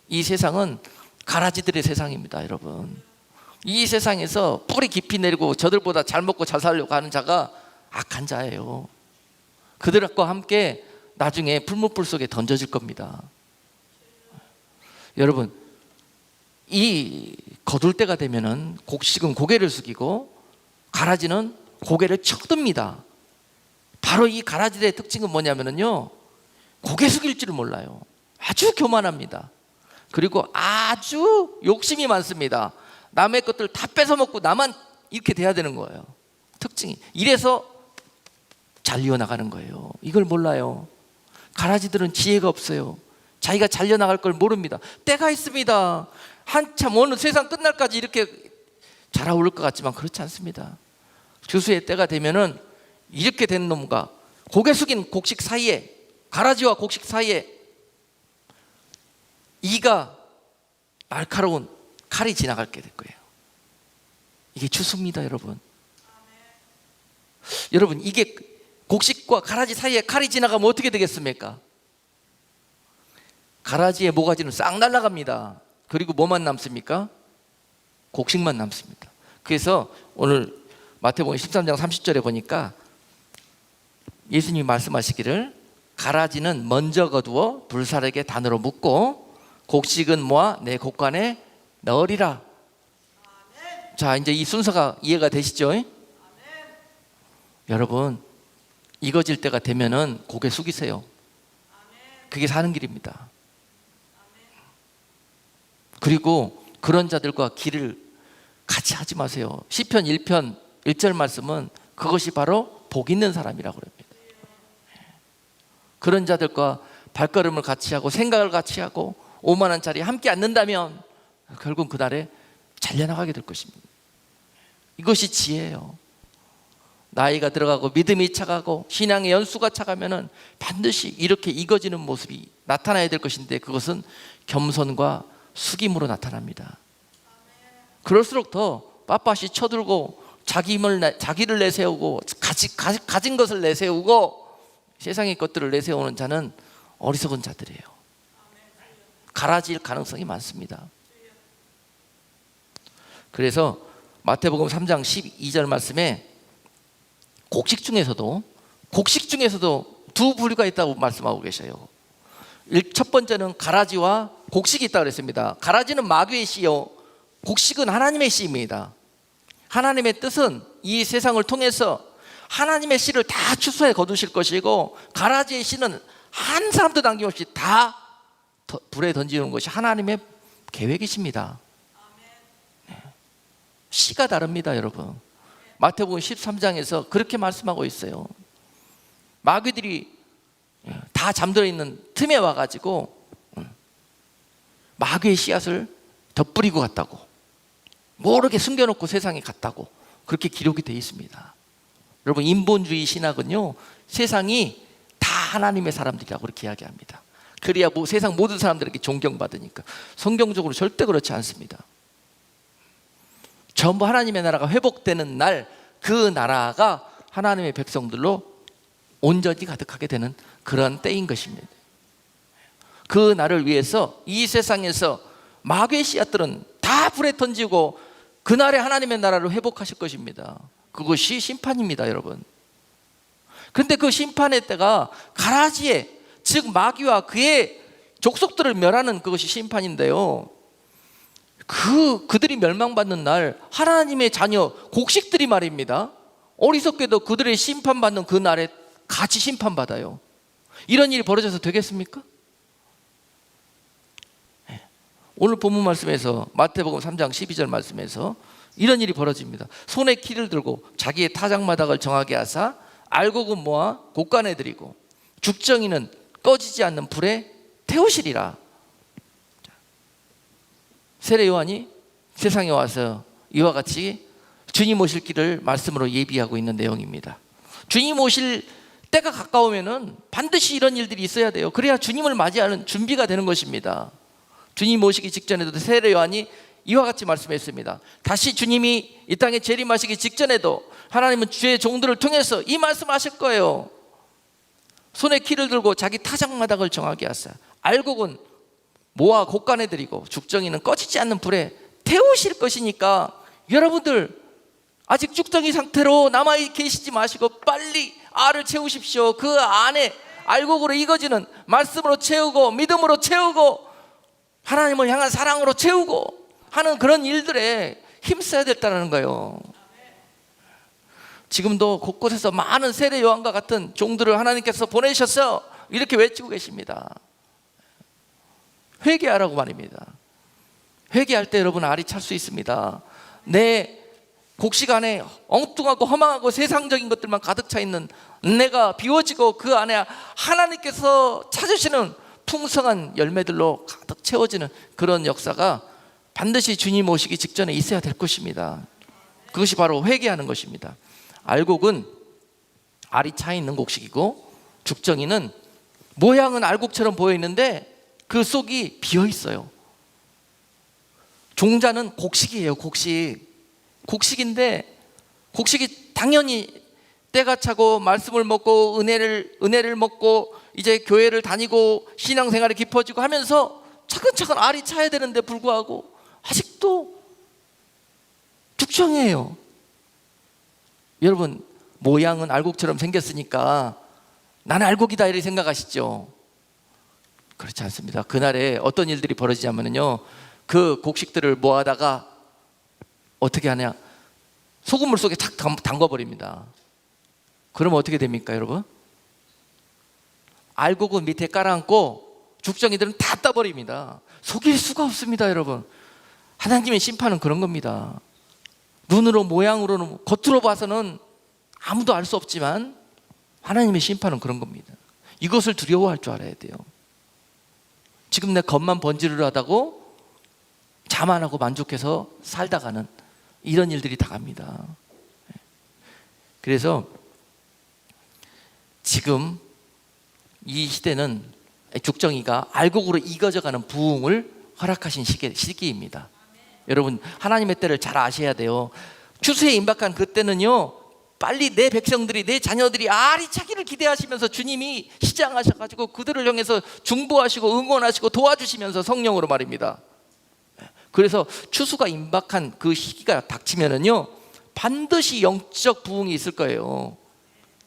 이 세상은 가라지들의 세상입니다, 여러분. 이 세상에서 뿌리 깊이 내리고 저들보다 잘 먹고 잘 살려고 하는 자가 악한 자예요. 그들과 함께 나중에 풀무불 속에 던져질 겁니다. 여러분, 이 거둘 때가 되면은 곡식은 고개를 숙이고 가라지는 고개를 쳐듭니다. 바로 이 가라지들의 특징은 뭐냐면요, 고개 숙일 줄을 몰라요. 아주 교만합니다. 그리고 아주 욕심이 많습니다. 남의 것들 다 뺏어 먹고 나만 이렇게 돼야 되는 거예요. 특징이. 이래서 잘려나가는 거예요. 이걸 몰라요. 가라지들은 지혜가 없어요. 자기가 잘려나갈 걸 모릅니다. 때가 있습니다. 한참 어느 세상 끝날까지 이렇게 자라올 것 같지만 그렇지 않습니다. 주수의 때가 되면은 이렇게 된 놈과 고개 숙인 곡식 사이에, 가라지와 곡식 사이에 이가 날카로운 칼이 지나가게 될 거예요. 이게 추수입니다, 여러분. 여러분, 이게 곡식과 가라지 사이에 칼이 지나가면 어떻게 되겠습니까? 가라지의 모가지는 싹 날아갑니다. 그리고 뭐만 남습니까? 곡식만 남습니다. 그래서 오늘 마태복음 13장 30절에 보니까 예수님이 말씀하시기를 가라지는 먼저 거두어 불사르게 단으로 묶고 곡식은 모아 내 곡간에 넣으리라. 자, 이제 이 순서가 이해가 되시죠? 여러분, 익어질 때가 되면은 고개 숙이세요. 그게 사는 길입니다. 그리고 그런 자들과 길을 같이 하지 마세요. 시편 1편 1절 말씀은 그것이 바로 복 있는 사람이라고 합니다. 그런 자들과 발걸음을 같이 하고 생각을 같이 하고 오만한 자리에 함께 앉는다면 결국 그날에 잘려나가게 될 것입니다. 이것이 지혜예요. 나이가 들어가고 믿음이 차가고 신앙의 연수가 차가면은 반드시 이렇게 익어지는 모습이 나타나야 될 것인데 그것은 겸손과 숙임으로 나타납니다. 그럴수록 더 빳빳이 쳐들고 자기를 내세우고 가진 것을 내세우고 세상의 것들을 내세우는 자는 어리석은 자들이에요. 가라질 가능성이 많습니다. 그래서 마태복음 3장 12절 말씀에 곡식 중에서도 두 부류가 있다고 말씀하고 계셔요. 첫 번째는 가라지와 곡식이 있다고 그랬습니다. 가라지는 마귀의 씨요, 곡식은 하나님의 씨입니다. 하나님의 뜻은 이 세상을 통해서 하나님의 씨를 다 추수해 거두실 것이고, 가라지의 씨는 한 사람도 남김없이 다 불에 던지는 것이 하나님의 계획이십니다. 씨가 다릅니다, 여러분. 마태복음 13장에서 그렇게 말씀하고 있어요. 마귀들이 다 잠들어 있는 틈에 와가지고 마귀의 씨앗을 덧뿌리고 갔다고, 모르게 숨겨놓고 세상에 갔다고 그렇게 기록이 되어 있습니다. 여러분, 인본주의 신학은요, 세상이 다 하나님의 사람들이라고 그렇게 이야기합니다. 그래야 세상 모든 사람들에게 존경받으니까. 성경적으로 절대 그렇지 않습니다. 전부 하나님의 나라가 회복되는 날, 그 나라가 하나님의 백성들로 온전히 가득하게 되는 그런 때인 것입니다. 그 날을 위해서 이 세상에서 마귀의 씨앗들은 다 불에 던지고 그날에 하나님의 나라를 회복하실 것입니다. 그것이 심판입니다, 여러분. 그런데 그 심판의 때가 가라지에, 즉 마귀와 그의 족속들을 멸하는 그것이 심판인데요, 그들이 멸망받는 날 하나님의 자녀 곡식들이 말입니다, 어리석게도 그들의 심판받는 그 날에 같이 심판받아요. 이런 일이 벌어져서 되겠습니까? 오늘 본문 말씀에서 마태복음 3장 12절 말씀에서 이런 일이 벌어집니다. 손에 키를 들고 자기의 타작마당을 정하게 하사 알곡은 모아 곡간에 들이고 죽정이는 꺼지지 않는 불에 태우시리라. 세례 요한이 세상에 와서 이와 같이 주님 오실 길을 말씀으로 예비하고 있는 내용입니다. 주님 오실 때가 가까우면은 반드시 이런 일들이 있어야 돼요. 그래야 주님을 맞이하는 준비가 되는 것입니다. 주님 오시기 직전에도 세례 요한이 이와 같이 말씀했습니다. 다시 주님이 이 땅에 재림하시기 직전에도 하나님은 주의 종들을 통해서 이 말씀하실 거예요. 손에 키를 들고 자기 타작마당을 정하게 하사 알곡은 모아 곡간에 들이고 죽정이는 꺼지지 않는 불에 태우실 것이니까 여러분들 아직 죽정이 상태로 남아 계시지 마시고 빨리 알을 채우십시오. 그 안에 알곡으로 익어지는 말씀으로 채우고 믿음으로 채우고 하나님을 향한 사랑으로 채우고 하는 그런 일들에 힘써야 됐다는 거예요. 지금도 곳곳에서 많은 세례 요한과 같은 종들을 하나님께서 보내셔서 이렇게 외치고 계십니다. 회개하라고 말입니다. 회개할 때 여러분 알이 찰 수 있습니다. 내 곡식 안에 엉뚱하고 허망하고 세상적인 것들만 가득 차 있는 내가 비워지고 그 안에 하나님께서 찾으시는 풍성한 열매들로 가득 채워지는 그런 역사가 반드시 주님 오시기 직전에 있어야 될 것입니다. 그것이 바로 회개하는 것입니다. 알곡은 알이 차 있는 곡식이고 죽정이는 모양은 알곡처럼 보여 있는데 그 속이 비어 있어요. 종자는 곡식이에요. 곡식인데 곡식이 당연히 때가 차고 말씀을 먹고 은혜를 먹고 이제 교회를 다니고 신앙생활이 깊어지고 하면서 차근차근 알이 차야 되는데 불구하고 아직도 죽정이에요. 여러분 모양은 알곡처럼 생겼으니까 나는 알곡이다 이렇게 생각하시죠? 그렇지 않습니다. 그날에 어떤 일들이 벌어지냐면요, 그 곡식들을 모아다가 어떻게 하냐, 소금물 속에 탁 담궈버립니다. 그러면 어떻게 됩니까 여러분? 알곡은 밑에 깔아앉고 죽정이들은 다 따버립니다. 속일 수가 없습니다 여러분. 하나님의 심판은 그런 겁니다. 눈으로 모양으로는 겉으로 봐서는 아무도 알 수 없지만 하나님의 심판은 그런 겁니다. 이것을 두려워할 줄 알아야 돼요. 지금 내 겉만 번지르르하다고 자만하고 만족해서 살다가는 이런 일들이 다 갑니다. 그래서 지금 이 시대는 죽정이가 알곡으로 익어져가는 부흥을 허락하신 시기입니다. 여러분 하나님의 때를 잘 아셔야 돼요. 추수에 임박한 그때는요, 빨리 내 백성들이 내 자녀들이 알이 차기를 기대하시면서 주님이 시장하셔가지고 그들을 향해서 중보하시고 응원하시고 도와주시면서 성령으로 말입니다. 그래서 추수가 임박한 그 시기가 닥치면은요 반드시 영적 부흥이 있을 거예요.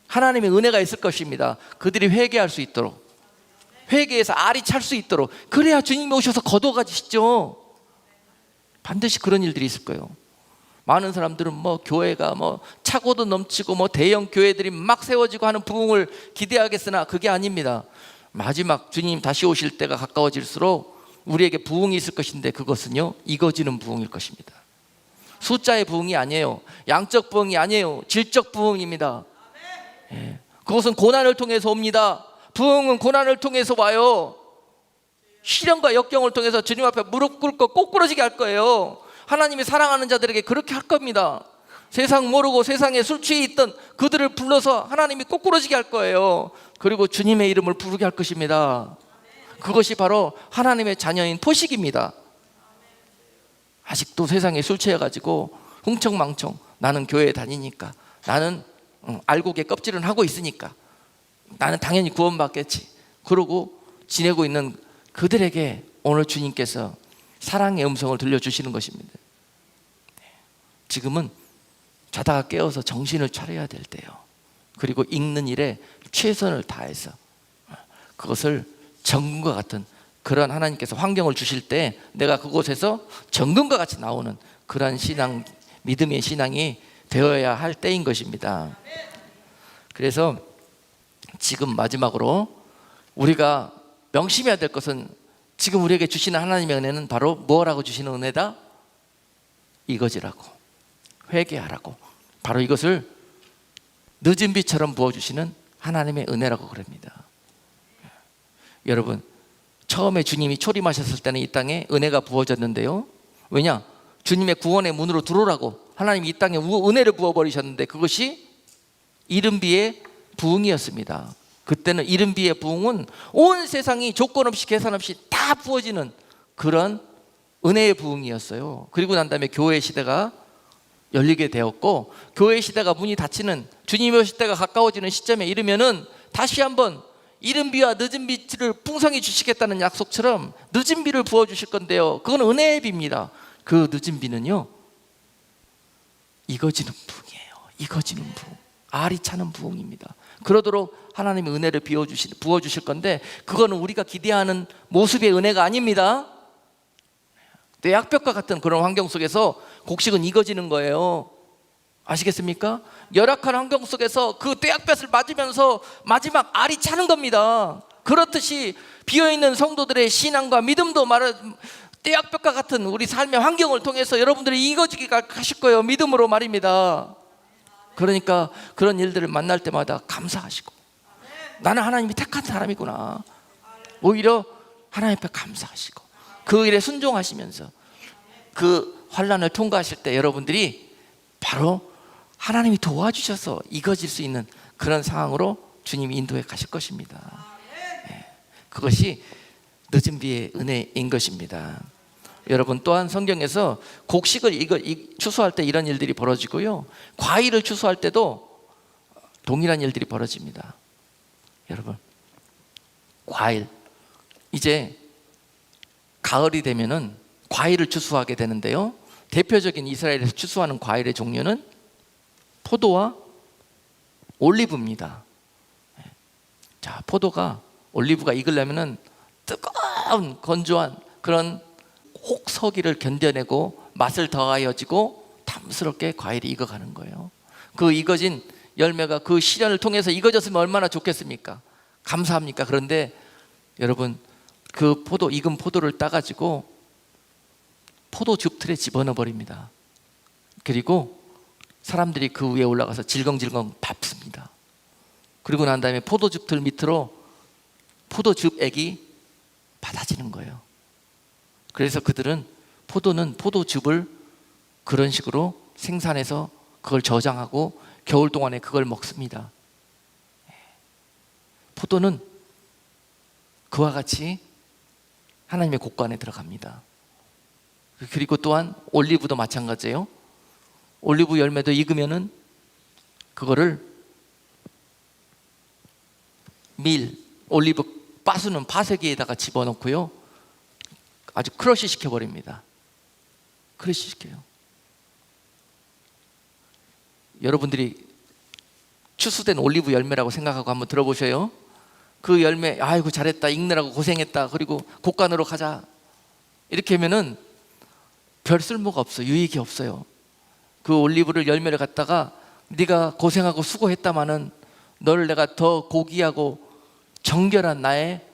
하나님의 은혜가 있을 것입니다. 그들이 회개할 수 있도록, 회개해서 알이 찰 수 있도록, 그래야 주님이 오셔서 거둬가시죠. 반드시 그런 일들이 있을 거예요. 많은 사람들은 뭐 교회가 뭐 차고도 넘치고 뭐 대형 교회들이 막 세워지고 하는 부흥을 기대하겠으나 그게 아닙니다. 마지막 주님 다시 오실 때가 가까워질수록 우리에게 부흥이 있을 것인데 그것은요 익어지는 부흥일 것입니다. 숫자의 부흥이 아니에요. 양적 부흥이 아니에요. 질적 부흥입니다. 예. 그것은 고난을 통해서 옵니다. 부흥은 고난을 통해서 와요. 시련과 역경을 통해서 주님 앞에 무릎 꿇고 꼭 부러지게 할 거예요. 하나님이 사랑하는 자들에게 그렇게 할 겁니다. 세상 모르고 세상에 술 취해 있던 그들을 불러서 하나님이 꼭 부러지게 할 거예요. 그리고 주님의 이름을 부르게 할 것입니다. 그것이 바로 하나님의 자녀인 포식입니다. 아직도 세상에 술 취해가지고 흥청망청 나는 교회에 다니니까, 나는 알곡의 껍질은 하고 있으니까 나는 당연히 구원받겠지, 그러고 지내고 있는 그들에게 오늘 주님께서 사랑의 음성을 들려주시는 것입니다. 지금은 자다가 깨어서 정신을 차려야 될 때요. 그리고 읽는 일에 최선을 다해서 그것을 정금과 같은 그런 하나님께서 환경을 주실 때 내가 그곳에서 정금과 같이 나오는 그런 신앙, 믿음의 신앙이 되어야 할 때인 것입니다. 그래서 지금 마지막으로 우리가 명심해야 될 것은, 지금 우리에게 주시는 하나님의 은혜는 바로 뭐라고 주시는 은혜다? 이거지라고, 회개하라고, 바로 이것을 늦은 비처럼 부어주시는 하나님의 은혜라고 그럽니다. 여러분 처음에 주님이 초림하셨을 때는 이 땅에 은혜가 부어졌는데요, 왜냐? 주님의 구원의 문으로 들어오라고 하나님이 이 땅에 은혜를 부어버리셨는데 그것이 이른비의 부흥이었습니다. 그때는 이른비의 부흥은 온 세상이 조건 없이 계산 없이 다 부어지는 그런 은혜의 부흥이었어요. 그리고 난 다음에 교회 시대가 열리게 되었고, 교회 시대가 문이 닫히는, 주님의 오실 때가 가까워지는 시점에 이르면은 다시 한번 이른 비와 늦은 비를 풍성히 주시겠다는 약속처럼 늦은 비를 부어주실 건데요, 그건 은혜의 비입니다. 그 늦은 비는요, 익어지는 부흥이에요. 익어지는 부흥, 알이 차는 부흥입니다. 그러도록 하나님이 은혜를 부어주실 건데, 그거는 우리가 기대하는 모습의 은혜가 아닙니다. 약벽과 같은 그런 환경 속에서 곡식은 익어지는 거예요. 아시겠습니까? 열악한 환경 속에서 그 떼약볕을 맞으면서 마지막 알이 차는 겁니다. 그렇듯이 비어있는 성도들의 신앙과 믿음도 떼약볕과 같은 우리 삶의 환경을 통해서 여러분들이 익어지게 하실 거예요. 믿음으로 말입니다. 그러니까 그런 일들을 만날 때마다 감사하시고, 나는 하나님이 택한 사람이구나, 오히려 하나님 앞에 감사하시고 그 일에 순종하시면서 그 환난을 통과하실 때 여러분들이 바로 하나님이 도와주셔서 익어질 수 있는 그런 상황으로 주님이 인도해 가실 것입니다. 그것이 늦은 비의 은혜인 것입니다. 여러분, 또한 성경에서 곡식을 추수할 때 이런 일들이 벌어지고요, 과일을 추수할 때도 동일한 일들이 벌어집니다. 여러분, 과일, 이제 가을이 되면은 과일을 추수하게 되는데요, 대표적인 이스라엘에서 추수하는 과일의 종류는 포도와 올리브입니다. 자, 올리브가 익으려면은 뜨거운 건조한 그런 혹서기를 견뎌내고 맛을 더하여지고 탐스럽게 과일이 익어가는 거예요. 그 익어진 열매가 그 시련을 통해서 익어졌으면 얼마나 좋겠습니까? 감사합니까? 그런데 여러분, 그 익은 포도를 따가지고 포도즙 틀에 집어넣어 버립니다. 그리고 사람들이 그 위에 올라가서 질겅질겅 밟습니다. 그리고 난 다음에 포도즙 틀 밑으로 포도즙액이 받아지는 거예요. 그래서 그들은 포도즙을 그런 식으로 생산해서 그걸 저장하고 겨울 동안에 그걸 먹습니다. 포도는 그와 같이 하나님의 곳간에 들어갑니다. 그리고 또한 올리브도 마찬가지예요. 올리브 열매도 익으면은 그거를 올리브 빠수는 파쇄기에다가 집어넣고요, 아주 크러쉬 시켜버립니다. 크러쉬 시켜요. 여러분들이 추수된 올리브 열매라고 생각하고 한번 들어보셔요. 그 열매, 아이고 잘했다, 익느라고 고생했다, 그리고 곡간으로 가자, 이렇게 하면은 별 쓸모가 없어요. 유익이 없어요. 그 올리브를 열매를 갖다가 네가 고생하고 수고했다마는 너를 내가 더 고귀하고 정결한 나의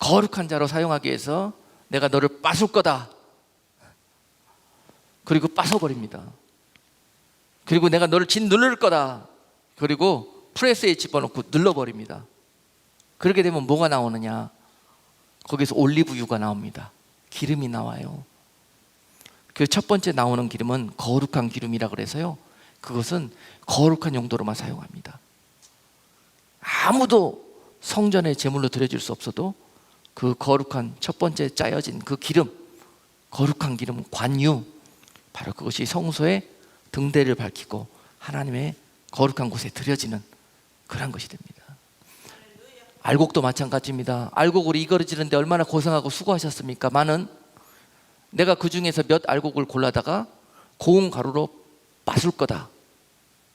거룩한 자로 사용하기 위해서 내가 너를 빠술 거다. 그리고 빠서버립니다. 그리고 내가 너를 짓누를 거다. 그리고 프레스에 집어넣고 눌러버립니다. 그렇게 되면 뭐가 나오느냐? 거기서 올리브유가 나옵니다. 기름이 나와요. 그 첫 번째 나오는 기름은 거룩한 기름이라 그래서요, 그것은 거룩한 용도로만 사용합니다. 아무도 성전에 제물로 드려줄 수 없어도 그 거룩한 첫 번째 짜여진 그 기름, 거룩한 기름, 관유, 바로 그것이 성소의 등대를 밝히고 하나님의 거룩한 곳에 드려지는 그런 것이 됩니다. 알곡도 마찬가지입니다. 알곡으로 이거지는데 얼마나 고생하고 수고하셨습니까? 내가 그 중에서 몇 알곡을 골라다가 고운 가루로 빠술 거다,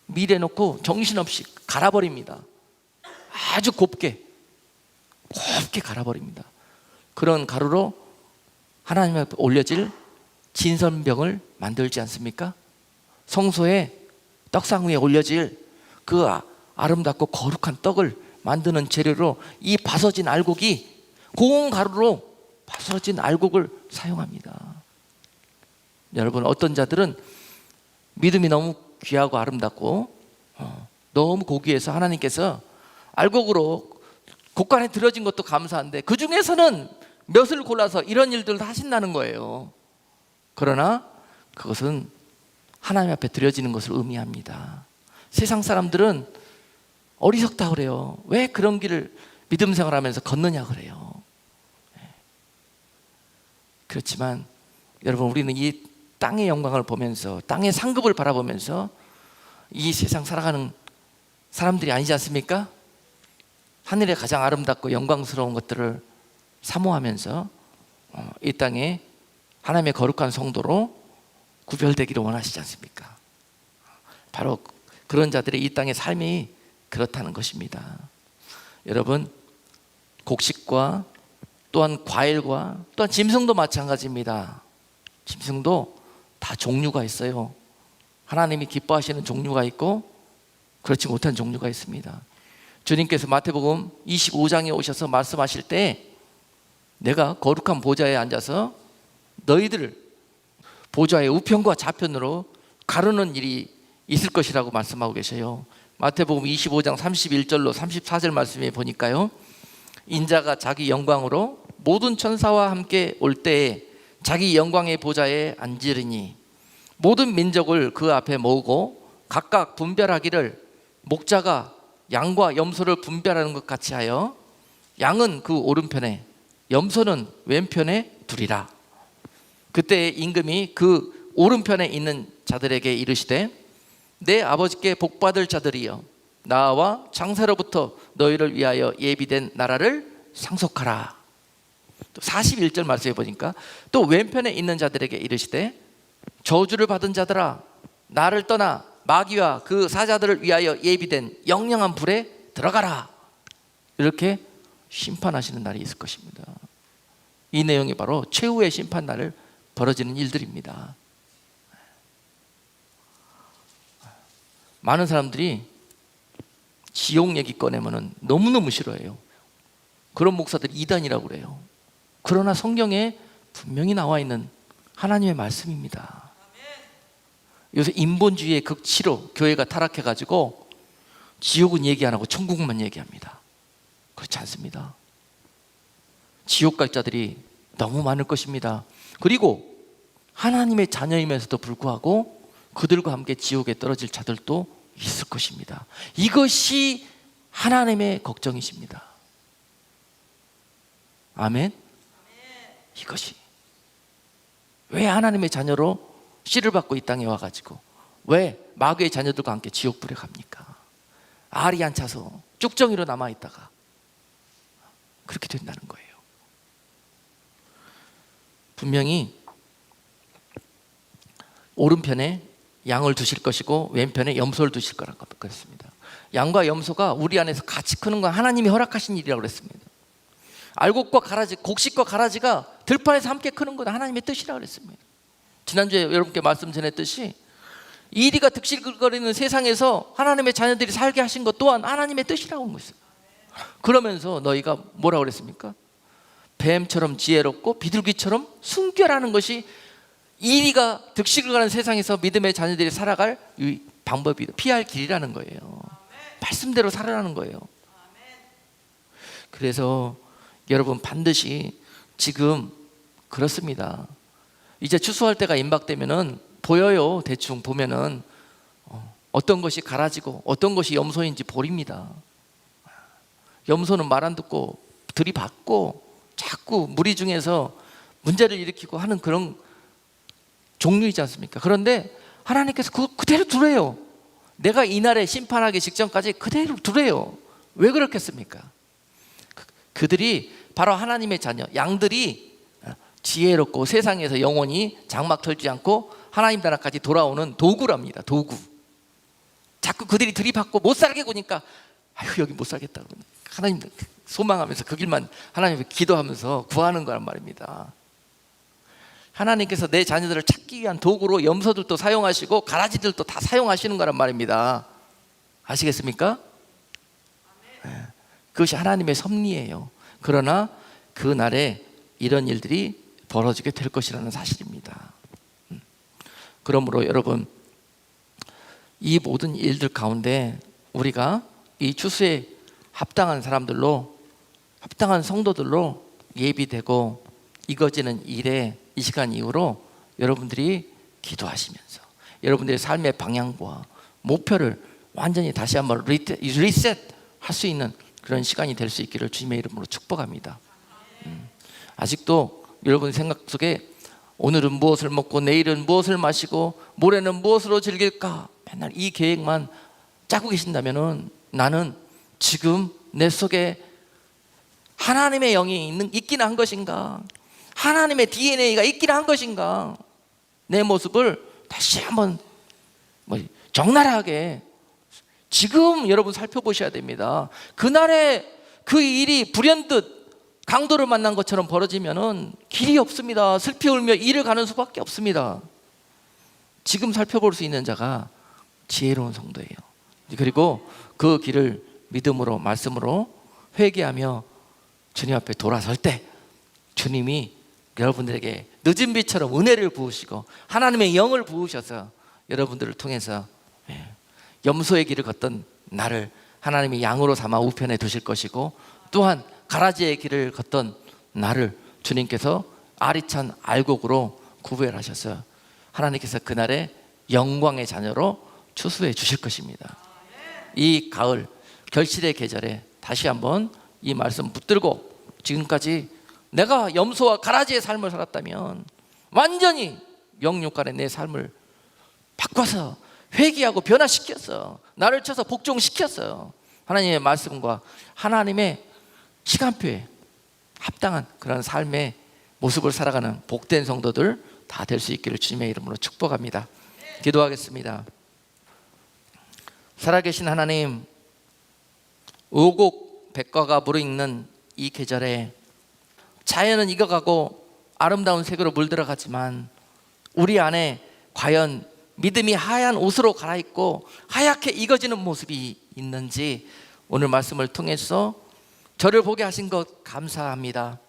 밀에 넣고 정신없이 갈아버립니다. 아주 곱게 갈아버립니다. 그런 가루로 하나님 앞에 올려질 진선병을 만들지 않습니까? 성소에 떡상 위에 올려질 그 아름답고 거룩한 떡을 만드는 재료로 이 바서진 알곡이, 고운 가루로 바서진 알곡을 사용합니다. 여러분, 어떤 자들은 믿음이 너무 귀하고 아름답고 너무 고귀해서 하나님께서 알곡으로 곳간에 들어진 것도 감사한데 그 중에서는 몇을 골라서 이런 일들을 하신다는 거예요. 그러나 그것은 하나님 앞에 드려지는 것을 의미합니다. 세상 사람들은 어리석다 그래요. 왜 그런 길을 믿음 생활하면서 걷느냐 그래요. 그렇지만 여러분, 우리는 이 땅의 영광을 보면서, 땅의 상급을 바라보면서 이 세상 살아가는 사람들이 아니지 않습니까? 하늘의 가장 아름답고 영광스러운 것들을 사모하면서 이 땅에 하나님의 거룩한 성도로 구별되기를 원하시지 않습니까? 바로 그런 자들의 이 땅의 삶이 그렇다는 것입니다. 여러분, 곡식과 또한 과일과 또한 짐승도 마찬가지입니다. 짐승도 다 종류가 있어요. 하나님이 기뻐하시는 종류가 있고 그렇지 못한 종류가 있습니다. 주님께서 마태복음 25장에 오셔서 말씀하실 때 내가 거룩한 보좌에 앉아서 너희들을 보좌의 우편과 좌편으로 가르는 일이 있을 것이라고 말씀하고 계셔요. 마태복음 25장 31절로 34절 말씀에 보니까요, 인자가 자기 영광으로 모든 천사와 함께 올 때에 자기 영광의 보좌에 앉으리니 모든 민족을 그 앞에 모으고 각각 분별하기를 목자가 양과 염소를 분별하는 것 같이 하여 양은 그 오른편에 염소는 왼편에 두리라. 그때 임금이 그 오른편에 있는 자들에게 이르시되 내 아버지께 복받을 자들이여 나와 창세로부터 너희를 위하여 예비된 나라를 상속하라. 또 41절 말씀해 보니까 또 왼편에 있는 자들에게 이르시되 저주를 받은 자들아 나를 떠나 마귀와 그 사자들을 위하여 예비된 영영한 불에 들어가라. 이렇게 심판하시는 날이 있을 것입니다. 이 내용이 바로 최후의 심판 날을 벌어지는 일들입니다. 많은 사람들이 지옥 얘기 꺼내면 너무너무 싫어해요. 그런 목사들이 이단이라고 그래요. 그러나 성경에 분명히 나와 있는 하나님의 말씀입니다. 요새 인본주의의 극치로 교회가 타락해가지고 지옥은 얘기 안 하고 천국만 얘기합니다. 그렇지 않습니다. 지옥 갈 자들이 너무 많을 것입니다. 그리고 하나님의 자녀이면서도 불구하고 그들과 함께 지옥에 떨어질 자들도 있을 것입니다. 이것이 하나님의 걱정이십니다. 아멘. 이것이 왜 하나님의 자녀로 씨를 받고 이 땅에 와가지고 왜 마귀의 자녀들과 함께 지옥불에 갑니까? 알이 안 차서 쭉정이로 남아있다가 그렇게 된다는 거예요. 분명히 오른편에 양을 두실 것이고 왼편에 염소를 두실 거라고 그랬습니다. 양과 염소가 우리 안에서 같이 크는 건 하나님이 허락하신 일이라고 그랬습니다. 알곡과 가라지, 곡식과 가라지가 들판에서 함께 크는 건 하나님의 뜻이라고 그랬습니다. 지난주에 여러분께 말씀 전했듯이 이리가 득실거리는 세상에서 하나님의 자녀들이 살게 하신 것 또한 하나님의 뜻이라고 한 것이어요. 그러면서 너희가 뭐라고 그랬습니까? 뱀처럼 지혜롭고 비둘기처럼 순결하는 것이 이리가 득실을 가는 세상에서 믿음의 자녀들이 살아갈 방법이 피할 길이라는 거예요. 말씀대로 살아라는 거예요. 그래서 여러분 반드시 지금 그렇습니다. 이제 추수할 때가 임박되면은 보여요. 대충 보면은 어떤 것이 가라지고 어떤 것이 염소인지 보립니다. 염소는 말 안 듣고 들이받고 자꾸 무리 중에서 문제를 일으키고 하는 그런 종류이지 않습니까? 그런데 하나님께서 그대로 두래요. 내가 이날에 심판하기 직전까지 그대로 두래요. 왜 그렇겠습니까? 그들이 바로 하나님의 자녀, 양들이 지혜롭고 세상에서 영원히 장막 털지 않고 하나님 나라까지 돌아오는 도구랍니다. 도구. 자꾸 그들이 들이받고 못 살게 구니까 아유 여기 못 살겠다고 하나님 소망하면서 그 길만 하나님께 기도하면서 구하는 거란 말입니다. 하나님께서 내 자녀들을 찾기 위한 도구로 염소들도 사용하시고 가라지들도 다 사용하시는 거란 말입니다. 아시겠습니까? 네. 그것이 하나님의 섭리예요. 그러나 그 날에 이런 일들이 벌어지게 될 것이라는 사실입니다. 그러므로 여러분 이 모든 일들 가운데 우리가 이 추수에 합당한 사람들로 합당한 성도들로 예비되고 이거지는 일에 이 시간 이후로 여러분들이 기도하시면서 여러분들의 삶의 방향과 목표를 완전히 다시 한번 리셋 할 수 있는 그런 시간이 될 수 있기를 주님의 이름으로 축복합니다. 아직도 여러분 생각 속에 오늘은 무엇을 먹고 내일은 무엇을 마시고 모레는 무엇으로 즐길까 맨날 이 계획만 짜고 계신다면은 나는 지금 내 속에 하나님의 영이 있긴 한 것인가, 하나님의 DNA가 있긴 한 것인가, 내 모습을 다시 한번 적나라하게 지금 여러분 살펴보셔야 됩니다. 그날에 그 일이 불현듯 강도를 만난 것처럼 벌어지면은 길이 없습니다. 슬피 울며 이를 가는 수밖에 없습니다. 지금 살펴볼 수 있는 자가 지혜로운 성도예요. 그리고 그 길을 믿음으로 말씀으로 회개하며 주님 앞에 돌아설 때 주님이 여러분들에게 늦은 비처럼 은혜를 부으시고 하나님의 영을 부으셔서 여러분들을 통해서 염소의 길을 걷던 나를 하나님이 양으로 삼아 우편에 두실 것이고, 또한 가라지의 길을 걷던 나를 주님께서 아리찬 알곡으로 구별하셔서 하나님께서 그날의 영광의 자녀로 추수해 주실 것입니다. 이 가을 결실의 계절에 다시 한번 이 말씀 붙들고 지금까지 내가 염소와 가라지의 삶을 살았다면 완전히 영육간의 내 삶을 바꿔서 회개하고 변화시켰어. 나를 쳐서 복종시켰어요. 하나님의 말씀과 하나님의 시간표에 합당한 그런 삶의 모습을 살아가는 복된 성도들 다 될 수 있기를 주님의 이름으로 축복합니다. 기도하겠습니다. 살아계신 하나님, 오곡백과가 무르익는 이 계절에 자연은 익어가고 아름다운 색으로 물들어가지만 우리 안에 과연 믿음이 하얀 옷으로 갈아입고 하얗게 익어지는 모습이 있는지 오늘 말씀을 통해서 저를 보게 하신 것 감사합니다.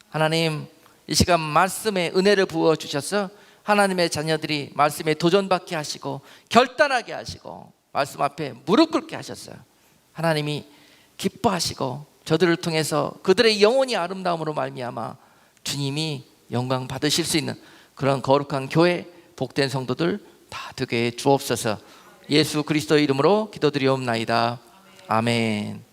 하나님, 이 시간 말씀에 은혜를 부어주셔서 하나님의 자녀들이 말씀에 도전받게 하시고 결단하게 하시고 말씀 앞에 무릎 꿇게 하셨어요. 하나님이 기뻐하시고 저들을 통해서 그들의 영혼이 아름다움으로 말미암아 주님이 영광 받으실 수 있는 그런 거룩한 교회, 복된 성도들 다 되게 주옵소서. 예수 그리스도의 이름으로 기도드리옵나이다. 아멘.